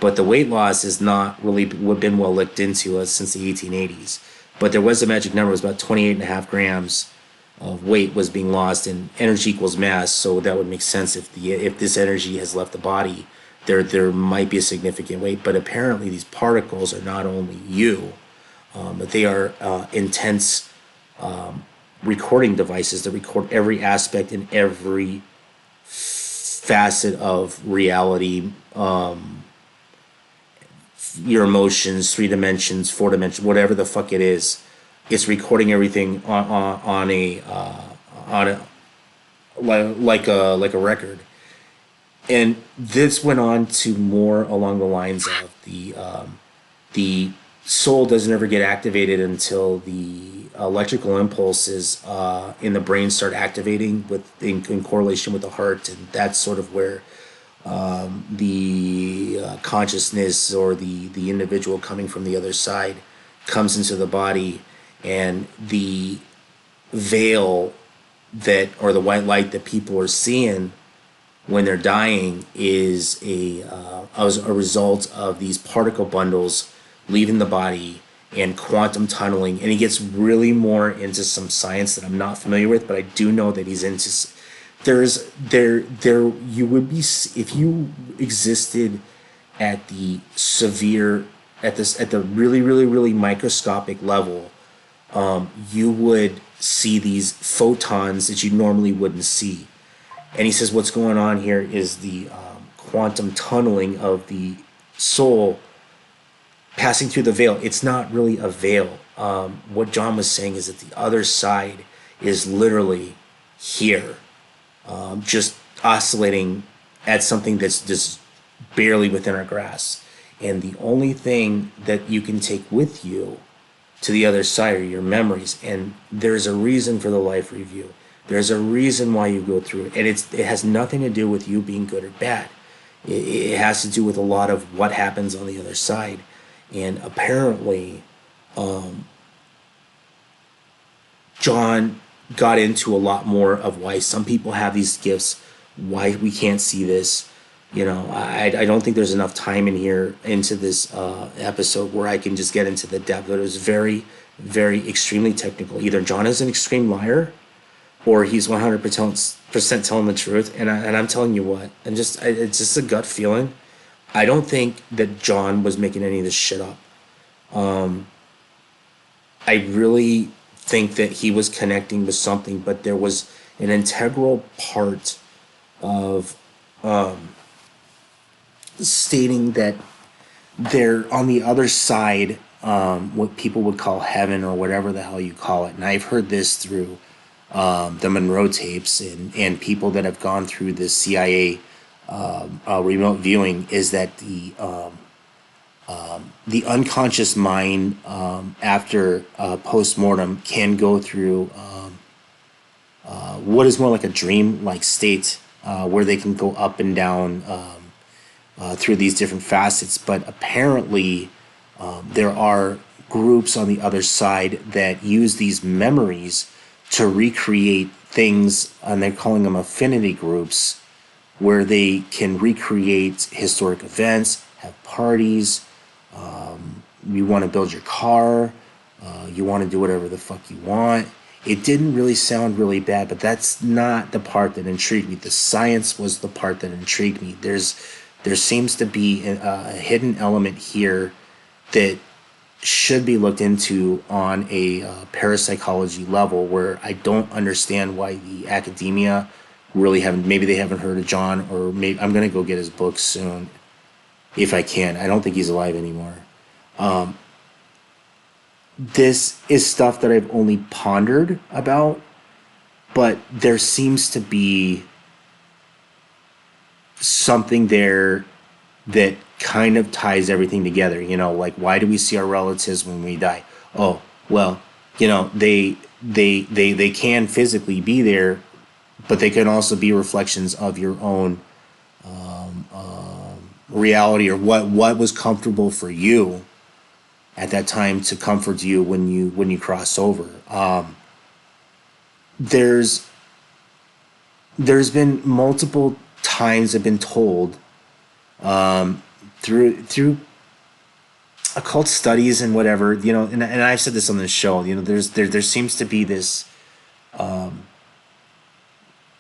But the weight loss is not really been well looked into since the 1880s. But there was a magic number. It was about 28.5 grams of weight was being lost, and energy equals mass. So that would make sense if this energy has left the body, there might be a significant weight. But apparently these particles are not only you, but they are intense recording devices that record every aspect and every facet of reality, your emotions, 3 dimensions, 4 dimensions, whatever the fuck it is. It's recording everything on a like a record. And this went on to more along the lines of the soul doesn't ever get activated until the electrical impulses in the brain start activating in correlation with the heart, and that's sort of where the consciousness, or the individual coming from the other side, comes into the body. And the veil or the white light that people are seeing when they're dying is as a result of these particle bundles leaving the body and quantum tunneling. And he gets really more into some science that I'm not familiar with, but I do know that he's into. You would be, if you existed at the severe at the really really really microscopic level, you would see these photons that you normally wouldn't see. And he says what's going on here is the quantum tunneling of the soul passing through the veil. It's not really a veil. What John was saying is that the other side is literally here, just oscillating at something that's just barely within our grasp. And the only thing that you can take with you to the other side are your memories. And there's a reason for the life review. There's a reason why you go through it. And it has nothing to do with you being good or bad. It has to do with a lot of what happens on the other side. And apparently, John got into a lot more of why some people have these gifts, why we can't see this. I don't think there's enough time in here into this episode where I can just get into the depth. But it was very, very extremely technical. Either John is an extreme liar, or he's 100% telling the truth. And I'm telling you what, it's just a gut feeling. I don't think that John was making any of this shit up. I really think that he was connecting with something, but there was an integral part of stating that they're on the other side, what people would call heaven or whatever the hell you call it. And I've heard this through the Monroe tapes and people that have gone through the CIA remote viewing, is that the unconscious mind after post-mortem can go through what is more like a dream-like state, where they can go up and down through these different facets. But apparently there are groups on the other side that use these memories to recreate things, and they're calling them affinity groups, where they can recreate historic events, have parties. You want to build your car, you want to do whatever the fuck you want. It didn't really sound really bad, but that's not the part that intrigued me. The science was the part that intrigued me. There seems to be a hidden element here that should be looked into on a parapsychology level, where I don't understand why the academia really haven't. Maybe they haven't heard of John, or maybe I'm gonna go get his book soon if I can. I don't think he's alive anymore. This is stuff that I've only pondered about, but there seems to be something there that kind of ties everything together. Like, why do we see our relatives when we die? Oh, well, they can physically be there, but they can also be reflections of your own reality, or what was comfortable for you at that time to comfort you when you cross over. There's been multiple times I've been told through occult studies and whatever, and I've said this on the show, there seems to be this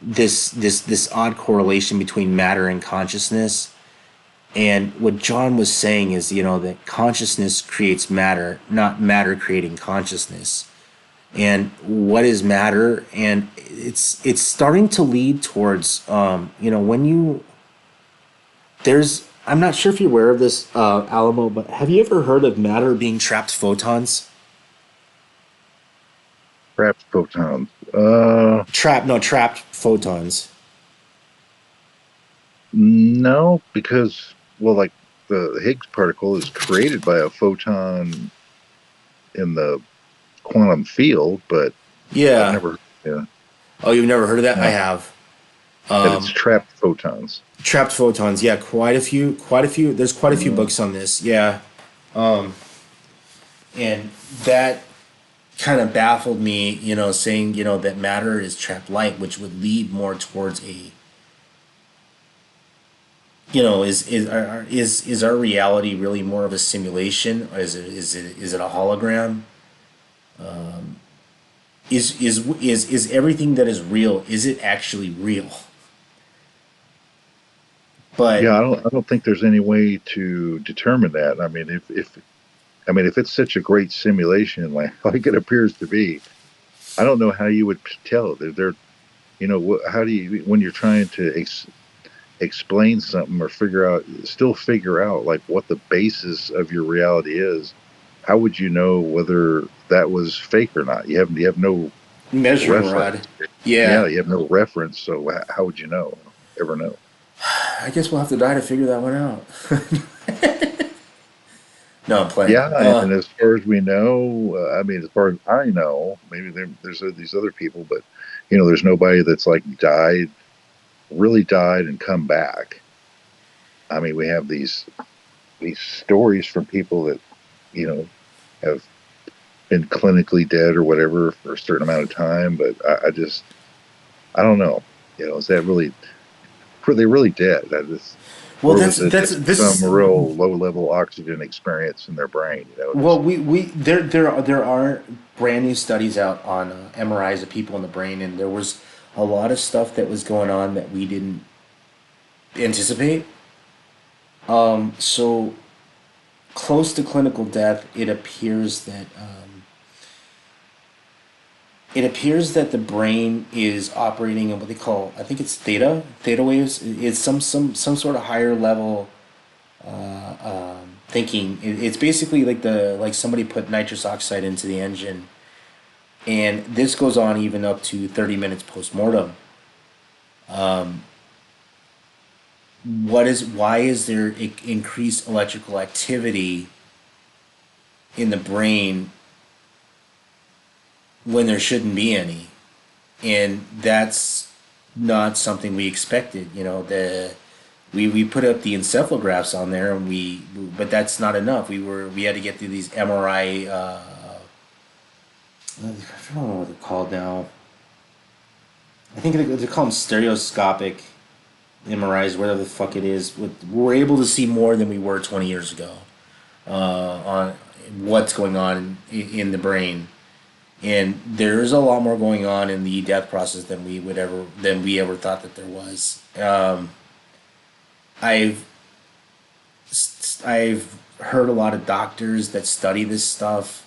this odd correlation between matter and consciousness. And what John was saying is, that consciousness creates matter, not matter creating consciousness. And what is matter? And it's starting to lead towards, when I'm not sure if you're aware of this, Alamo, but have you ever heard of matter being trapped photons? Trapped photons. Trapped photons. No, because, well, like the Higgs particle is created by a photon in the quantum field, but I've Yeah. never, yeah, Oh, you've never heard of that? I no, have. that it's trapped photons. Trapped photons. Yeah, quite a few. There's quite a few books on this. Yeah. And that kind of baffled me, saying, that matter is trapped light, which would lead more towards a, is our reality really more of a simulation, or is it a hologram? Is everything that is real, is it actually real? But I don't think there's any way to determine that. I mean, if it's such a great simulation, like it appears to be, I don't know how you would tell. How do you, when you're trying to explain something or still figure out like what the basis of your reality is? How would you know whether that was fake or not? You have no measuring rod. reference. Yeah. Yeah, you have no reference. So how would you know? Ever know? I guess we'll have to die to figure that one out. No, I'm playing. Yeah, and as far as we know, I mean, as far as I know, maybe there's these other people, but there's nobody that's like died, really died, and come back. I mean, we have these stories from people that you know have been clinically dead or whatever for a certain amount of time, but I don't know. Is that really were they really dead? Well, Or that's was it that's just this some is real low level oxygen experience in their brain? well, Just we there are brand new studies out on MRIs of people in the brain, and there was a lot of stuff that was going on that we didn't anticipate. So close to clinical death, it appears that the brain is operating in what they call, I think it's theta waves. It's some sort of higher level thinking. It's basically like somebody put nitrous oxide into the engine, and this goes on even up to 30 minutes post mortem. Why is there increased electrical activity in the brain when there shouldn't be any? And that's not something we expected. We put up the encephalographs on there, and but that's not enough. We had to get through these MRI. I don't know what they're called now. I think they call them stereoscopic MRIs, whatever the fuck it is. We're able to see more than we were 20 years ago on what's going on in the brain. And there's a lot more going on in the death process than we ever thought that there was. I've I've heard a lot of doctors that study this stuff.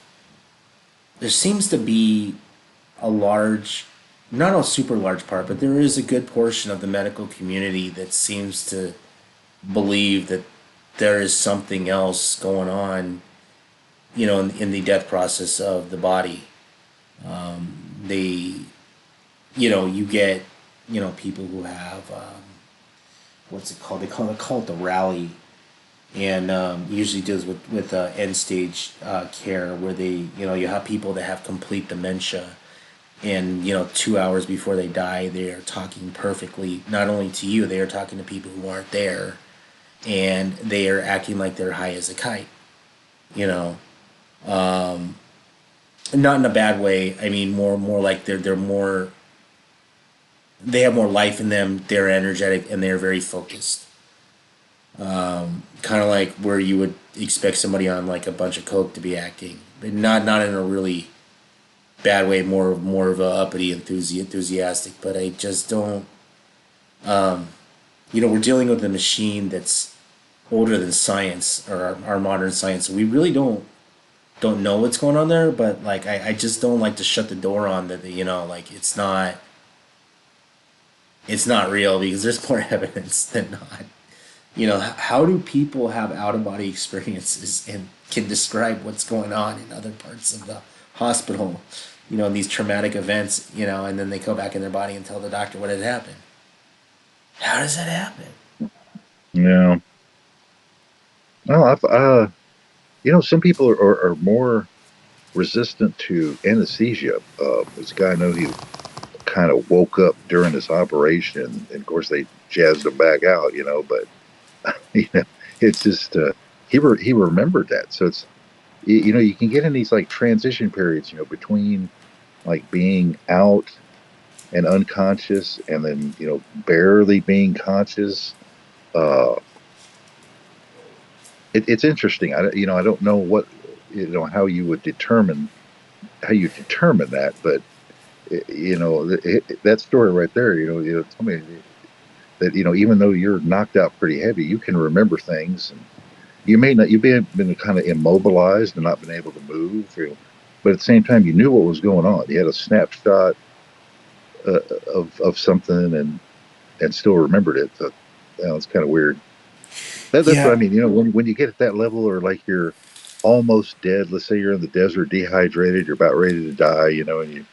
There seems to be a large, not a super large part, but there is a good portion of the medical community that seems to believe that there is something else going on, in the death process of the body. They, you get, people who have, what's it called? They call it the rally, and usually deals with end stage care, where you have people that have complete dementia, and 2 hours before they die, they are talking perfectly, not only to you, they are talking to people who aren't there, and they are acting like they're high as a kite. You know, not in a bad way. I mean, more like they're more, they have more life in them. They're energetic and they're very focused. Kind of like where you would expect somebody on like a bunch of coke to be acting, but not in a really bad way. More of a uppity enthusiastic. But I just don't. We're dealing with a machine that's older than science, or our modern science. So we really don't know what's going on there. But like I just don't like to shut the door on that. Like it's not real, because there's more evidence than not. How do people have out of body experiences and can describe what's going on in other parts of the hospital, in these traumatic events, and then they go back in their body and tell the doctor what had happened? How does that happen? yeah. Well, some people are more resistant to anesthesia. This guy I know, he kind of woke up during this operation, and of course they jazzed him back out. But you know, it's just he remembered that. So you can get in these like transition periods, between like being out and unconscious, and then barely being conscious. Uh, it's interesting. I don't know how you would determine that, but that story right there, tell me, that even though you're knocked out pretty heavy, you can remember things, and you may not you've been kind of immobilized and not been able to move, but at the same time you knew what was going on. You had a snapshot uh, of something and still remembered it. So, it's kind of weird. That's what I Yeah, mean. When you get at that level, or like you're almost dead. Let's say you're in the desert, dehydrated, you're about ready to die. And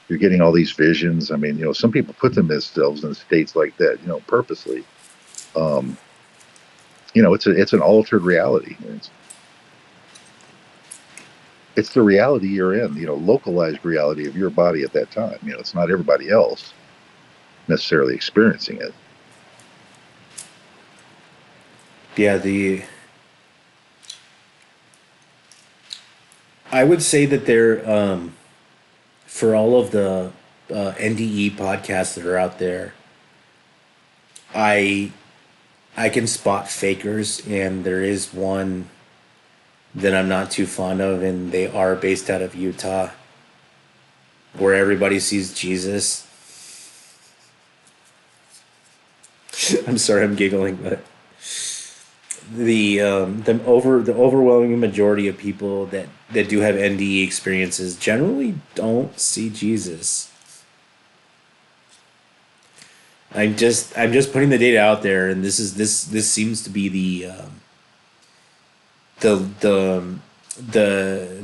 you're getting all these visions. I mean, some people put themselves in states like that, purposely. Um, it's an altered reality. It's the reality you're in. Localized reality of your body at that time. It's not everybody else necessarily experiencing it. yeah. The I would say that there, for all of the NDE podcasts that are out there, I I can spot fakers, and there is one that I'm not too fond of, and they are based out of Utah, where everybody sees Jesus. I'm sorry, I'm giggling, but the overwhelming majority of people that do have NDE experiences generally don't see Jesus. I'm just putting the data out there, and this seems to be the the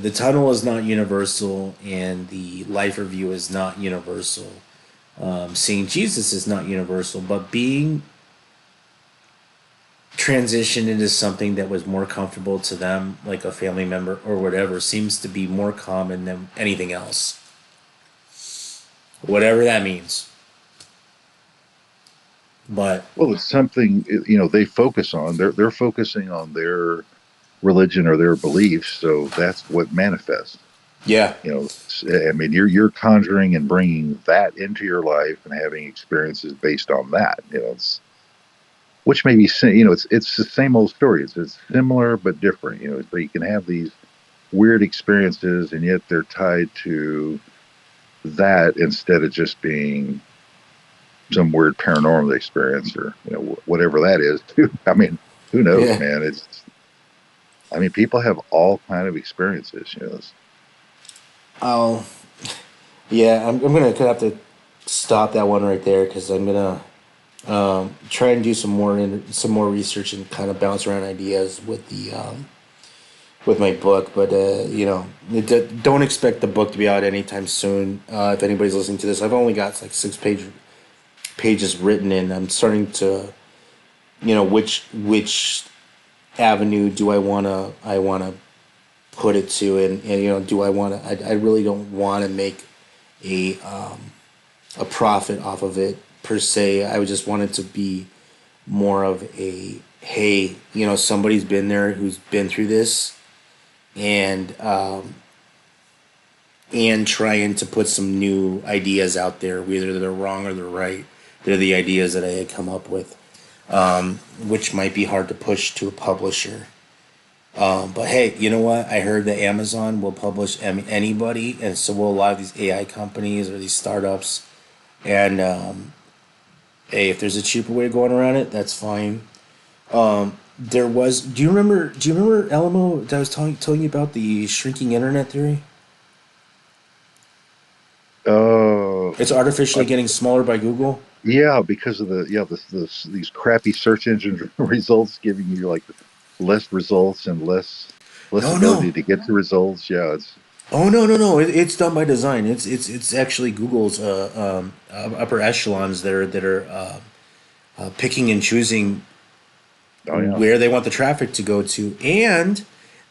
the tunnel is not universal, and the life review is not universal. Seeing Jesus is not universal, but being transitioned into something that was more comfortable to them, like a family member or whatever, seems to be more common than anything else. Whatever that means. But Well, it's something they focus on. They're focusing on their religion or their beliefs, so that's what manifests. yeah, I mean, you're conjuring and bringing that into your life and having experiences based on that. Which may be it's the same old story. It's similar but different. So you can have these weird experiences, and yet they're tied to that instead of just being some weird paranormal experience, or whatever that is. Too. I mean, who knows, yeah. man? I mean, people have all kind of experiences. I'll yeah. I'm gonna have to stop that one right there, because I'm gonna try and do some more research and kind of bounce around ideas with my book. But don't expect the book to be out anytime soon. If anybody's listening to this, I've only got like pages written, and I'm starting to, which avenue do I wanna put it to, and do I want to? I really don't want to make a a profit off of it per se. I would just want it to be more of a, hey, somebody's been there, who's been through this, and trying to put some new ideas out there, whether they're wrong or they're right. They're the ideas that I had come up with, which might be hard to push to a publisher. But hey, you know what? I heard that Amazon will publish anybody, and so will a lot of these AI companies or these startups. And hey, if there's a cheaper way of going around it, that's fine. There was. Do you remember? Do you remember Alamo that I was telling you about the shrinking internet theory? Uh, It's artificially getting smaller by Google. yeah, because of these crappy search engine results giving you like less results and less No, no. ability to get to results. Yeah, it's Oh no, no, no! It's done by design. It's actually Google's upper echelons that are picking and choosing oh yeah. where they want the traffic to go to, and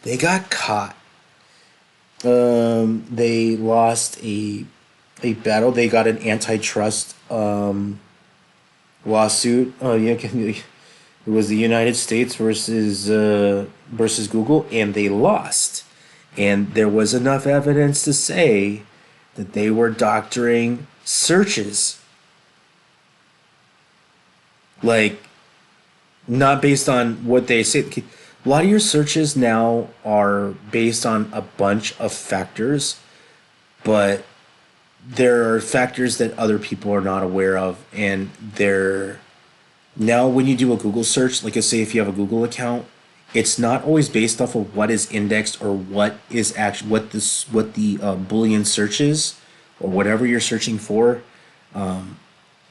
they got caught. They lost a battle. They got an antitrust lawsuit. It was the United States versus Google, and they lost. And there was enough evidence to say that they were doctoring searches, like not based on what they say. A lot of your searches now are based on a bunch of factors, but there are factors that other people are not aware of, and they're Now, when you do a Google search, like I say, if you have a Google account, it's not always based off of what is indexed or what is actually what the Boolean search is or whatever you're searching for.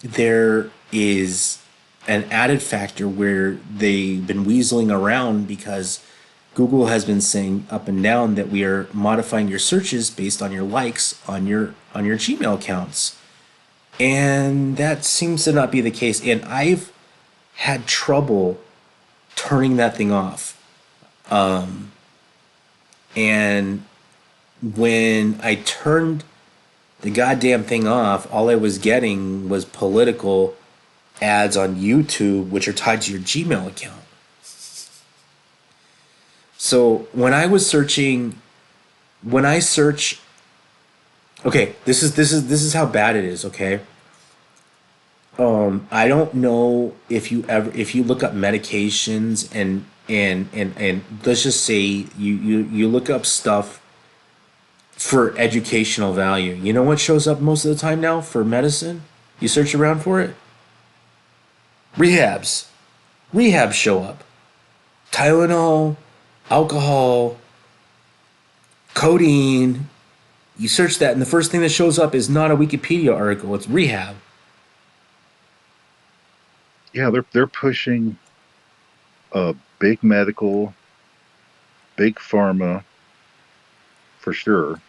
There is an added factor where they've been weaseling around because Google has been saying up and down that we are modifying your searches based on your likes on your Gmail accounts. And that seems to not be the case. And I've had trouble turning that thing off. And when I turned the goddamn thing off, all I was getting was political ads on YouTube, which are tied to your Gmail account. So when I search, okay, this is how bad it is. Okay, I don't know if you look up medications and let's just say you look up stuff for educational value. You know what shows up most of the time now for medicine? You search around for it. Rehabs. Rehabs show up. Tylenol, alcohol, codeine. You search that, and the first thing that shows up is not a Wikipedia article. It's rehab. Yeah, they're pushing big medical, big pharma for sure,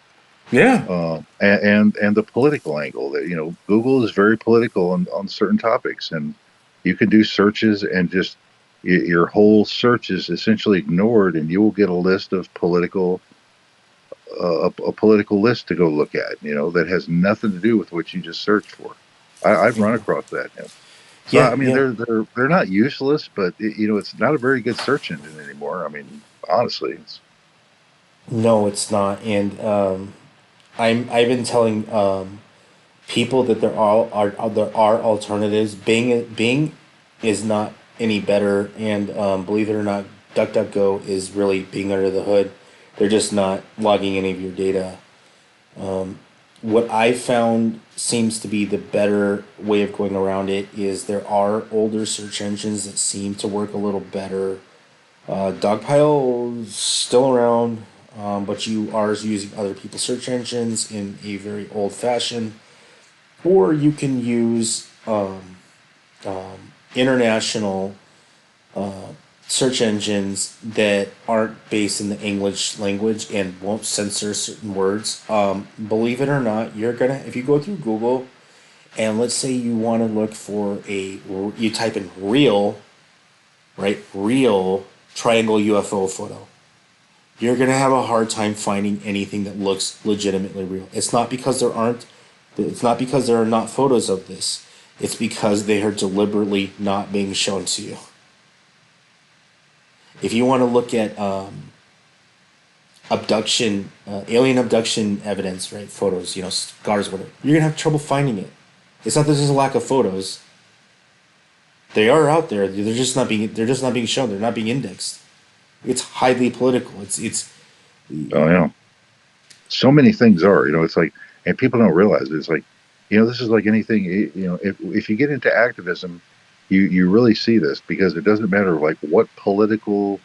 Yeah. and the political angle that Google is very political on certain topics, and you can do searches and just your whole search is essentially ignored, and you will get a list of a political list to go look at, that has nothing to do with what you just searched for. I've run Yeah. across that. So Yeah. I mean, Yeah. they're not useless, but it's not a very good search engine anymore. I mean, honestly, it's No, it's not. And I've been telling people that there are alternatives. Bing is not any better, and believe it or not, DuckDuckGo is really being under the hood. They're just not logging any of your data. What I found seems to be the better way of going around it is there are older search engines that seem to work a little better. Dogpile still around, but you are using other people's search engines in a very old fashioned. Or you can use international search engines that aren't based in the English language and won't censor certain words. Believe it or not, you're gonna if you go through Google and let's say you want to look for you type in real, right? Real triangle UFO photo. You're gonna have a hard time finding anything that looks legitimately real. It's not because there are not photos of this. It's because they are deliberately not being shown to you. If you want to look at alien abduction evidence, right? Photos, scars, whatever. You're gonna have trouble finding it. It's not that there's a lack of photos. They are out there. They're just not being shown. They're not being indexed. It's highly political. It's oh yeah, so many things are. It's like, and people don't realize it. It's like, this is like anything. If you get into activism, you really see this because it doesn't matter like what political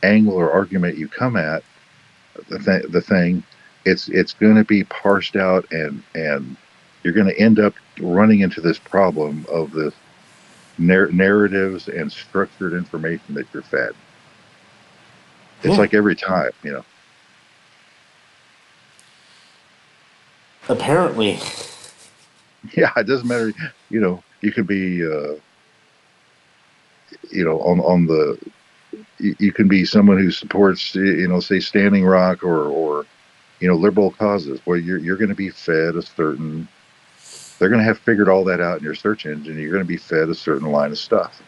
angle or argument you come at the thing, it's going to be parsed out, and you're going to end up running into this problem of the narratives and structured information that you're fed. It's yeah. like every time. Apparently, Yeah, it doesn't matter. You could be on the you can be someone who supports, say Standing Rock or liberal causes. Well, you're going to be fed a certain. They're going to have figured all that out in your search engine. You're going to be fed a certain line of stuff.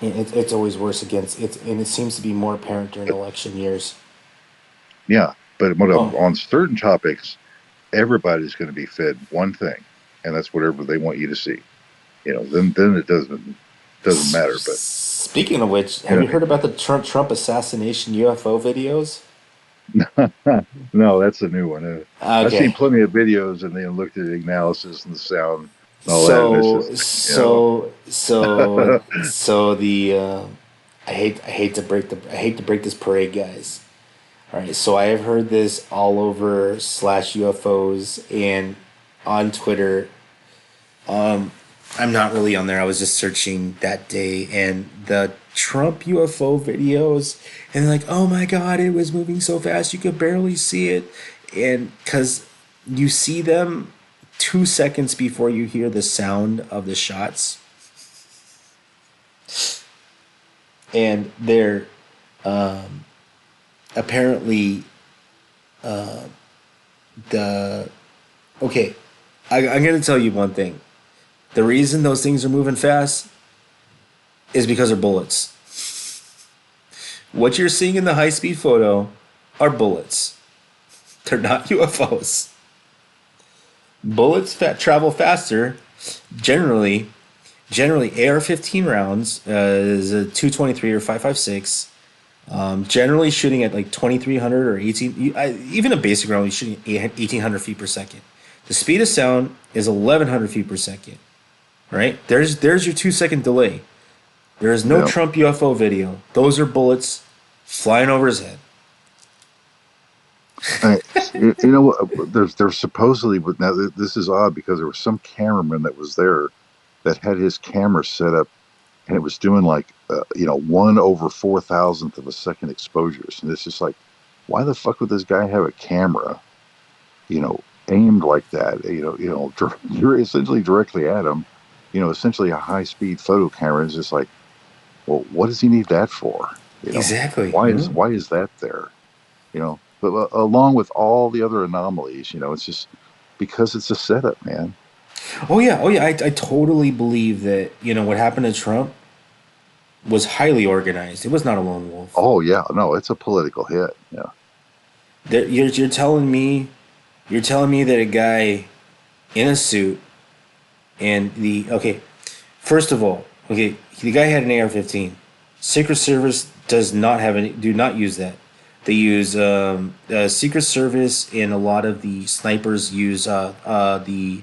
it's always worse against it, and it seems to be more apparent during election years. Yeah, but Oh, on certain topics, everybody's going to be fed one thing, and that's whatever they want you to see. Then it doesn't matter. But speaking of which, you have you heard about the Trump assassination UFO videos? know, no, that's a new one. I've seen Okay, plenty of videos, and they looked at the analysis and the sound. all that, and it's So just so so so the I hate to break this parade, guys. All right, so I have heard this all over slash UFOs and on Twitter. I'm not really on there. I was just searching that day and the Trump UFO videos, and like, oh my God, it was moving so fast you could barely see it, and because you see them 2 seconds before you hear the sound of the shots, and they're apparently the okay. I'm gonna tell you one thing. The reason those things are moving fast is because they're bullets. What you're seeing in the high speed photo are bullets. They're not UFOs. Bullets travel faster. Generally, generally AR-15 rounds is a 223 or 5.56. Generally shooting at like 2,300 or 18. Even a basic round, you're shooting 1,800 feet per second. The speed of sound is 1,100 feet per second. Right? There's your 2 second delay. There is no yeah. Trump UFO video. Those are bullets flying over his head. I, you know what? There's supposedly, but now this is odd because there was some cameraman that was there that had his camera set up, and it was doing like 1/4,000th of a second exposures, and it's just like, why the fuck would this guy have a camera, aimed like that? You're essentially directly at him, essentially a high speed photo camera is just like, well, what does he need that for? Exactly. Why is that there? But along with all the other anomalies, it's just because it's a setup, man. Oh yeah. Oh yeah. I totally believe that what happened to Trump was highly organized. It was not a lone wolf. Oh yeah, no, it's a political hit. Yeah, You're telling me that a guy in a suit and the okay. First of all, okay, the guy had an AR-15. Secret Service does not have any. Do not use that. They use Secret Service, and a lot of the snipers use the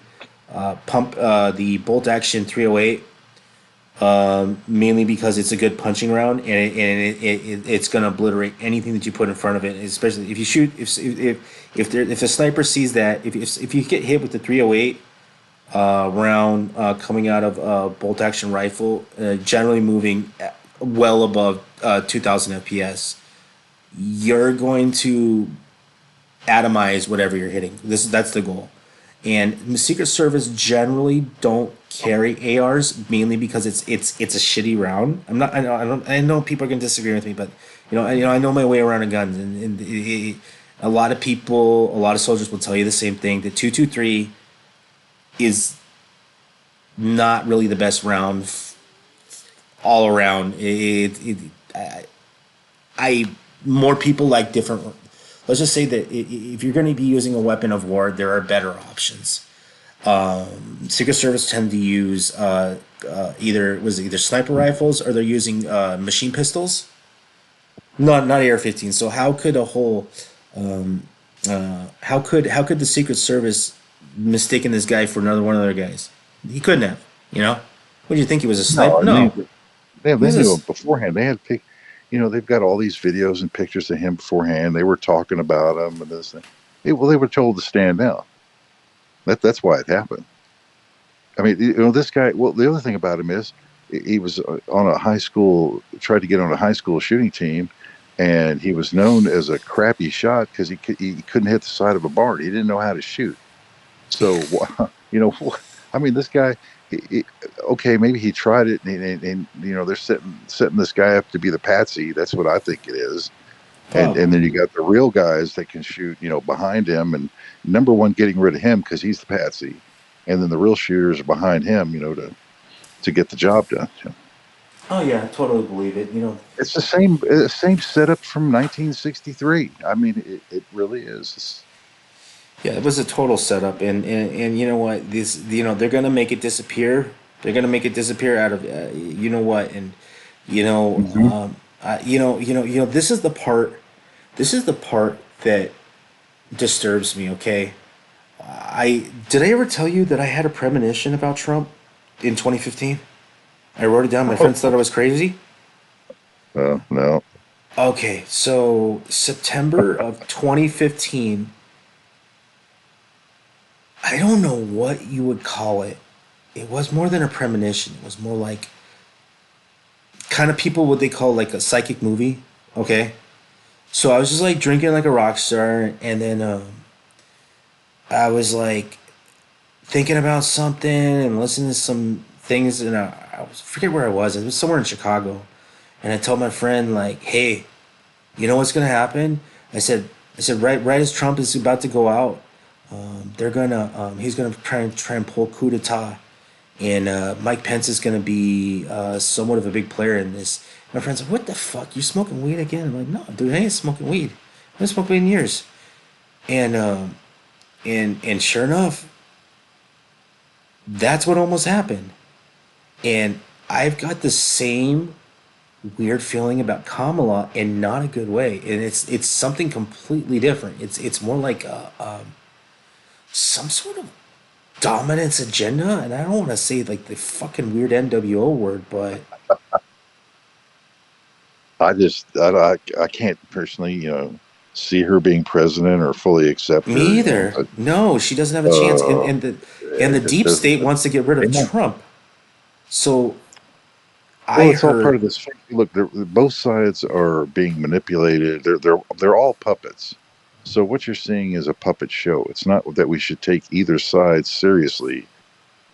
the bolt action 308, mainly because it's a good punching round, and it's going to obliterate anything that you put in front of it. Especially if you shoot if a sniper sees that if you get hit with the 308 round coming out of a bolt action rifle, generally moving well above 2,000 FPS, you're going to atomize whatever you're hitting. That's the goal. And the Secret Service generally don't carry ARs mainly because it's a shitty round. I know people are gonna disagree with me, but I know my way around a gun, and a lot of people, a lot of soldiers will tell you the same thing. The 223 is not really the best round all around. I more people like different. Let's just say that if you're going to be using a weapon of war, there are better options. Secret Service tend to use either sniper rifles or they're using machine pistols. Not AR-15. So how could the Secret Service mistaken this guy for another one of their guys? He couldn't have. What do you think he was a no, sniper? I mean, No, he they was knew him this. beforehand. They had they've got all these videos and pictures of him beforehand. They were talking about him and this. Thing. Well, they were told to stand down. That's why it happened. I mean, this guy. Well, the other thing about him is he was on a high school, tried to get on a high school shooting team, and he was known as a crappy shot because he couldn't hit the side of a barn. He didn't know how to shoot. So, you know, I mean, this guy. Okay, maybe he tried it, and they're setting this guy up to be the patsy. That's what I think it is. And Oh, then you got the real guys that can shoot, behind him, and number one, getting rid of him because he's the patsy, and then the real shooters are behind him, to get the job done. oh yeah, I totally believe it. It's the same setup from 1963. I mean, it really is. Yeah, it was a total setup, and you know what? They're gonna make it disappear. They're gonna make it disappear out of you know what, and you know, Hmm. This is the part. This is the part that disturbs me. Okay, I did I ever tell you that I had a premonition about Trump in 2015? I wrote it down. My friends thought I was crazy. No. Okay, so September of 2015, I don't know what you would call it. It was more than a premonition. It was more like kind of people what they call like a psychic movie. Okay, so I was just like drinking like a rock star, and then I was like thinking about something and listening to some things, and I was forget where I was. It was somewhere in Chicago, and I told my friend like, "Hey, you know what's gonna happen?" I said, right as Trump is about to go out, he's gonna try and pull coup d'état, and Mike Pence is gonna be somewhat of a big player in this. My friend's like, "What the fuck? You smoking weed again?" I'm like, "No, dude, I ain't smoking weed. I haven't smoked weed in years." And sure enough, that's what almost happened. And I've got the same weird feeling about Kamala in not a good way, and it's something completely different. It's more like some sort of dominance agenda, and I don't want to say like the fucking weird NWO word, but I can't personally, see her being president or fully accept me her, either. but No, she doesn't have a chance, and uh, and the it deep doesn't. state wants to get rid of Amen. Trump. So I Well, it's all part heard, of this. Look, both sides are being manipulated. They're all puppets. So what you're seeing is a puppet show. It's not that we should take either side seriously.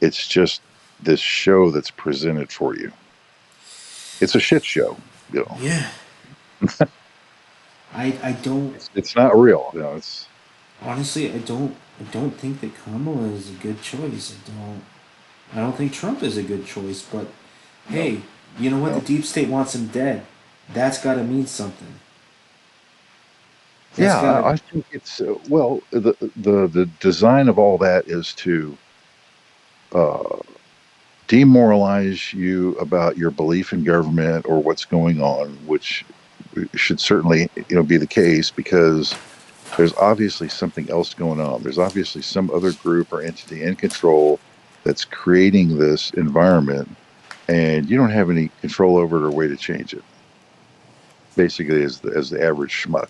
It's just this show that's presented for you. It's a shit show. You know, yeah, I don't it's not real. It's honestly, I don't think that Kamala is a good choice. I don't think Trump is a good choice, but no, hey, you know what? The no. deep state wants him dead. That's got to mean something. That's Yeah, got to. I think it's well, the design of all that is to uh, demoralize you about your belief in government or what's going on, which should certainly be the case because there's obviously something else going on. There's obviously some other group or entity in control that's creating this environment, and you don't have any control over it or way to change it. Basically, as the average schmuck.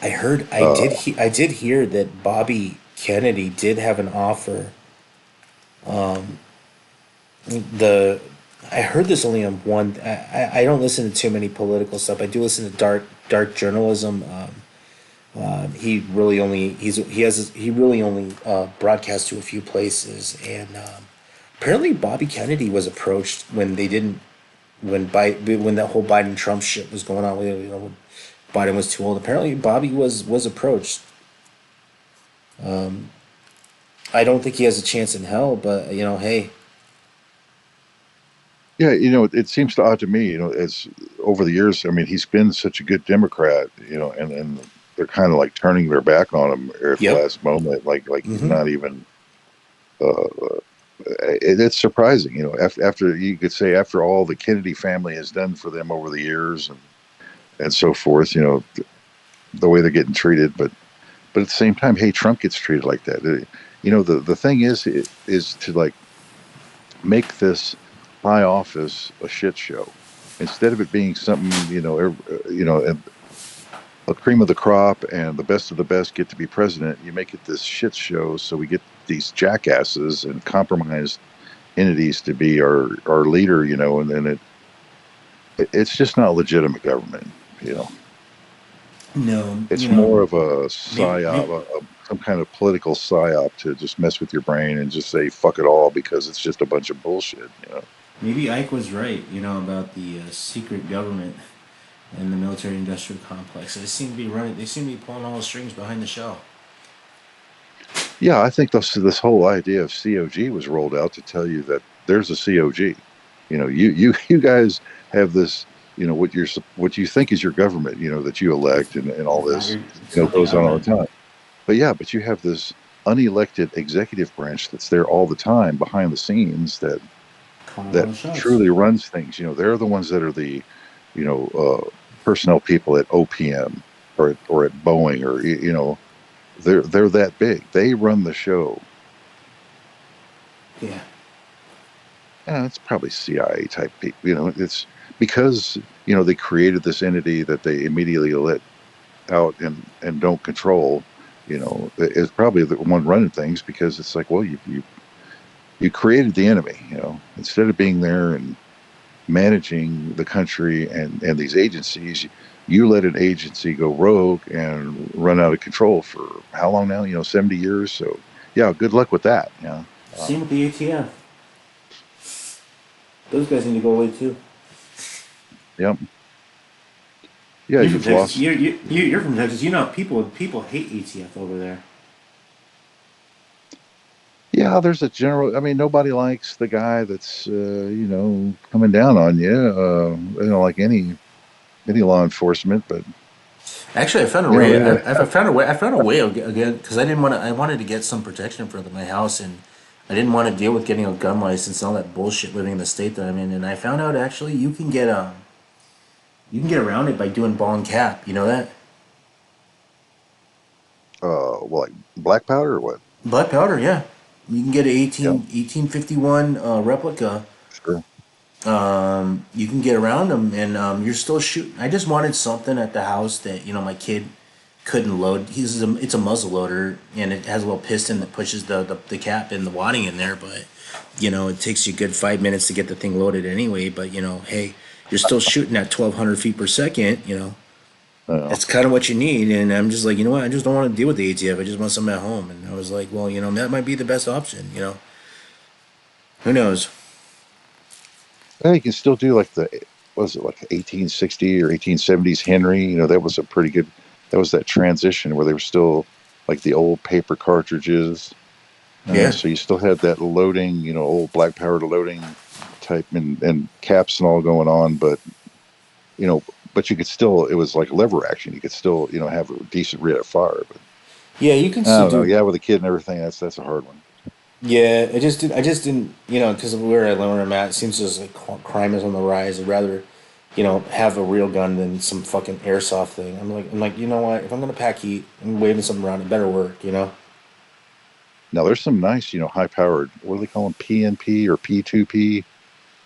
I heard. Uh, I did hear that Bobby Kennedy did have an offer. The I heard this only on one. I don't listen to too many political stuff. I do listen to dark journalism. He really only broadcasts to a few places, and apparently Bobby Kennedy was approached when they didn't when that whole Biden Trump shit was going on. When Biden was too old. Apparently Bobby was approached. I don't think he has a chance in hell, but hey, Yeah, it seems to odd to me, as over the years, I mean, he's been such a good Democrat, and they're kind of like turning their back on him at the yep, last moment, like he's mm-hmm, not even. It's surprising, after you could say after all the Kennedy family has done for them over the years and so forth, the way they're getting treated, but at the same time, hey, Trump gets treated like that. The thing is to like make this high office a shit show instead of it being something a cream of the crop and the best of the best get to be president. You make it this shit show, so we get these jackasses and compromised entities to be our leader, and then it's just not legitimate government. you know no, it's more of a maybe psyop, some kind of political psyop to just mess with your brain and just say fuck it all because it's just a bunch of bullshit. maybe Ike was right, about the secret government and the military-industrial complex. They seem to be running. They seem to be pulling all the strings behind the show. Yeah, I think this whole idea of COG was rolled out to tell you that there's a COG. You guys have this. What you think is your government. That you elect and all It's not this. your. It's not the Goes on all government. the time. But yeah, but you have this unelected executive branch that's there all the time behind the scenes Calling all that the shots. truly runs things. They're the ones that are the you know personnel people at OPM or at Boeing or. They're that big. They run the show. Yeah. It's probably CIA type people. It's because they created this entity that they immediately let out and don't control. It's probably the one running things because it's like, well, you created the enemy. Instead of being there and managing the country and these agencies, you let an agency go rogue and run out of control for how long now? 70 years. So yeah, good luck with that. Yeah. Same with the ATF. Those guys need to go away too. Yep. Yeah, You're from you've Texas. lost. You're from Texas. You know people hate ATF over there. Yeah, there's a general. I mean, nobody likes the guy that's coming down on you. Like any law enforcement, but Actually, I found a you know, way. yeah. I found a way. I found a way again because I didn't want to. I wanted to get some protection for my house, and I didn't want to deal with getting a gun license and all that bullshit living in the state that I'm in. And I found out actually you can get around it by doing ball and cap. You know that Well, like black powder or what? black powder. Yeah, you can get an Yeah, 1851 replica. sure. You can get around them, and you're still shooting. I just wanted something at the house that my kid couldn't load. It's a muzzle loader, and it has a little piston that pushes the cap and the wadding in there. But it takes you a good 5 minutes to get the thing loaded anyway. But hey, you're still shooting at 1,200 feet per second. Uh, That's kind of what you need. And I'm just like, I just don't want to deal with the ATF. I just want something at home. And I was like, well, that might be the best option. Who knows? yeah, you can still do like was it like 1860 or 1870s Henry? That was a pretty good. That was that transition where they were still like the old paper cartridges. Yeah. So you still had that loading, old black powder loading type and caps and all going on, you know, but you could still, it was like lever action. You could still, have a decent rate of fire. But Yeah, you can I still don't know. do. Yeah, with a kid and everything, that's a hard one. Yeah, I just didn't, because of where I live, where I'm at, it seems as like crime is on the rise. I'd rather, have a real gun than some fucking airsoft thing. I'm like, you know what? If I'm gonna pack heat, I'm waving something around. It better work. Now there's some nice, high powered. What do they call them? PNP or P2P?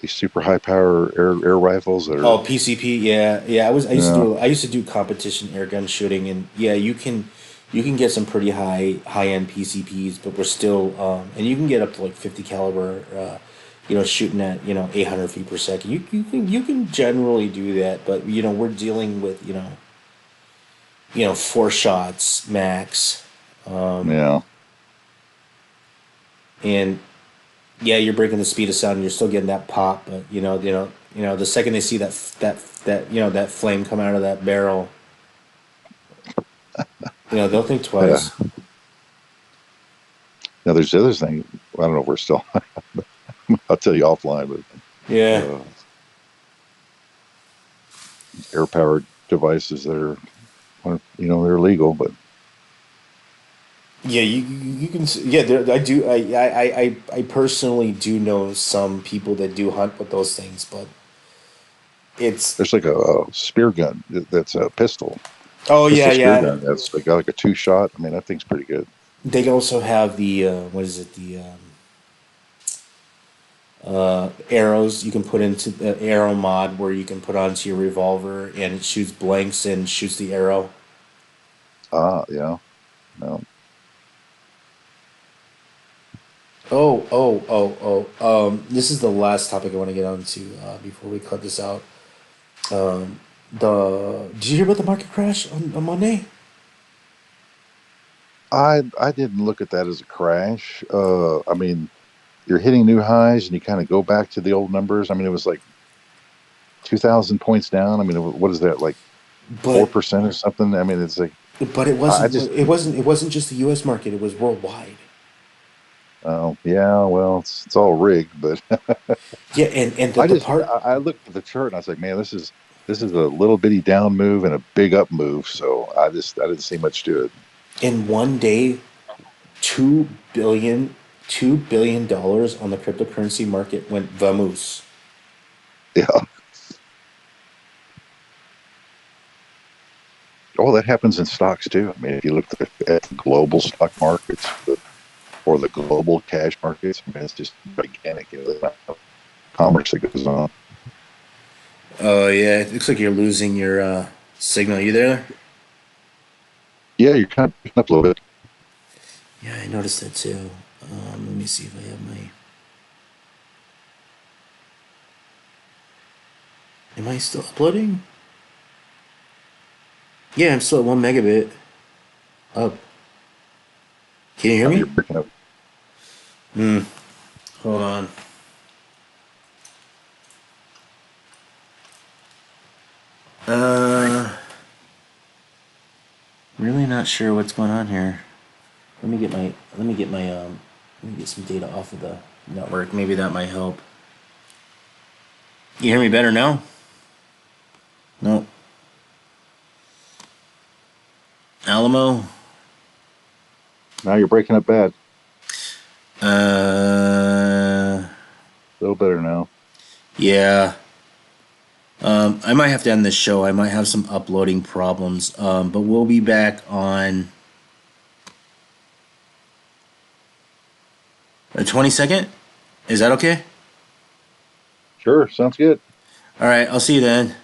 These super high power air rifles that are, Oh, PCP. Yeah, yeah. yeah. I used to do competition air gun shooting, and yeah, you can get some pretty high end PCPs, but we're still and you can get up to like 50 caliber. Shooting at 800 feet per second. You can generally do that, but we're dealing with four shots max, Yeah. and yeah, you're breaking the speed of sound, and you're still getting that pop. But the second they see that flame come out of that barrel, they'll think Yeah. twice. Now there's the other thing. I don't know if we're still, I'll tell you offline, but Yeah, air powered devices that they're legal, but yeah, you can. Yeah, I do. I personally do know some people that do hunt with those things, but it's. there's like a spear gun that's a Oh yeah, pistol spear yeah. gun. That's got like a two shot. I mean, that thing's pretty good. They also have the what is it, the arrows you can put into the arrow mod where you can put onto your revolver and it shoots blanks and shoots the arrow. Yeah. No. This is the last topic I want to get onto before we cut this out. The Did you hear about the market crash on Monday? I didn't look at that as a crash. I mean, you're hitting new highs and you kind of go back to the old numbers. I mean, it was like 2,000 points down. I mean, what is that, like But 4% or something? I mean, it's like, it I wasn't. just, It wasn't just the U.S. market. It was worldwide. yeah, well, it's all rigged, but Yeah, and I the just, part I looked at the chart and I was like, man, this is a little bitty down move and a big up move. So I didn't see much to it. in one day, 2 billion, $2 billion on the cryptocurrency market went vamoose. Yeah. Oh, that happens in stocks too. I mean, if you look at the global stock markets or the global cash markets, I mean, it's just gigantic. You know, the amount of commerce that goes on. Oh yeah, it looks like you're losing your signal. You there? Yeah, you're kind of picking up a little bit. Yeah, I noticed that too. Let me see if I have my. Am I still uploading? Yeah, I'm still at 1 megabit up. Can you hear Now you're me? breaking up. Hold on. Uh, really not sure what's going on here. Let me get some data off of the network. Maybe that might help. You hear me better now? No. Alamo? Now you're breaking up bad. Uh, A little better now. yeah. I might have to end this show. I might have some uploading problems. But we'll be back on the 22nd. Is that okay? Sure, sounds good. All right, I'll see you then.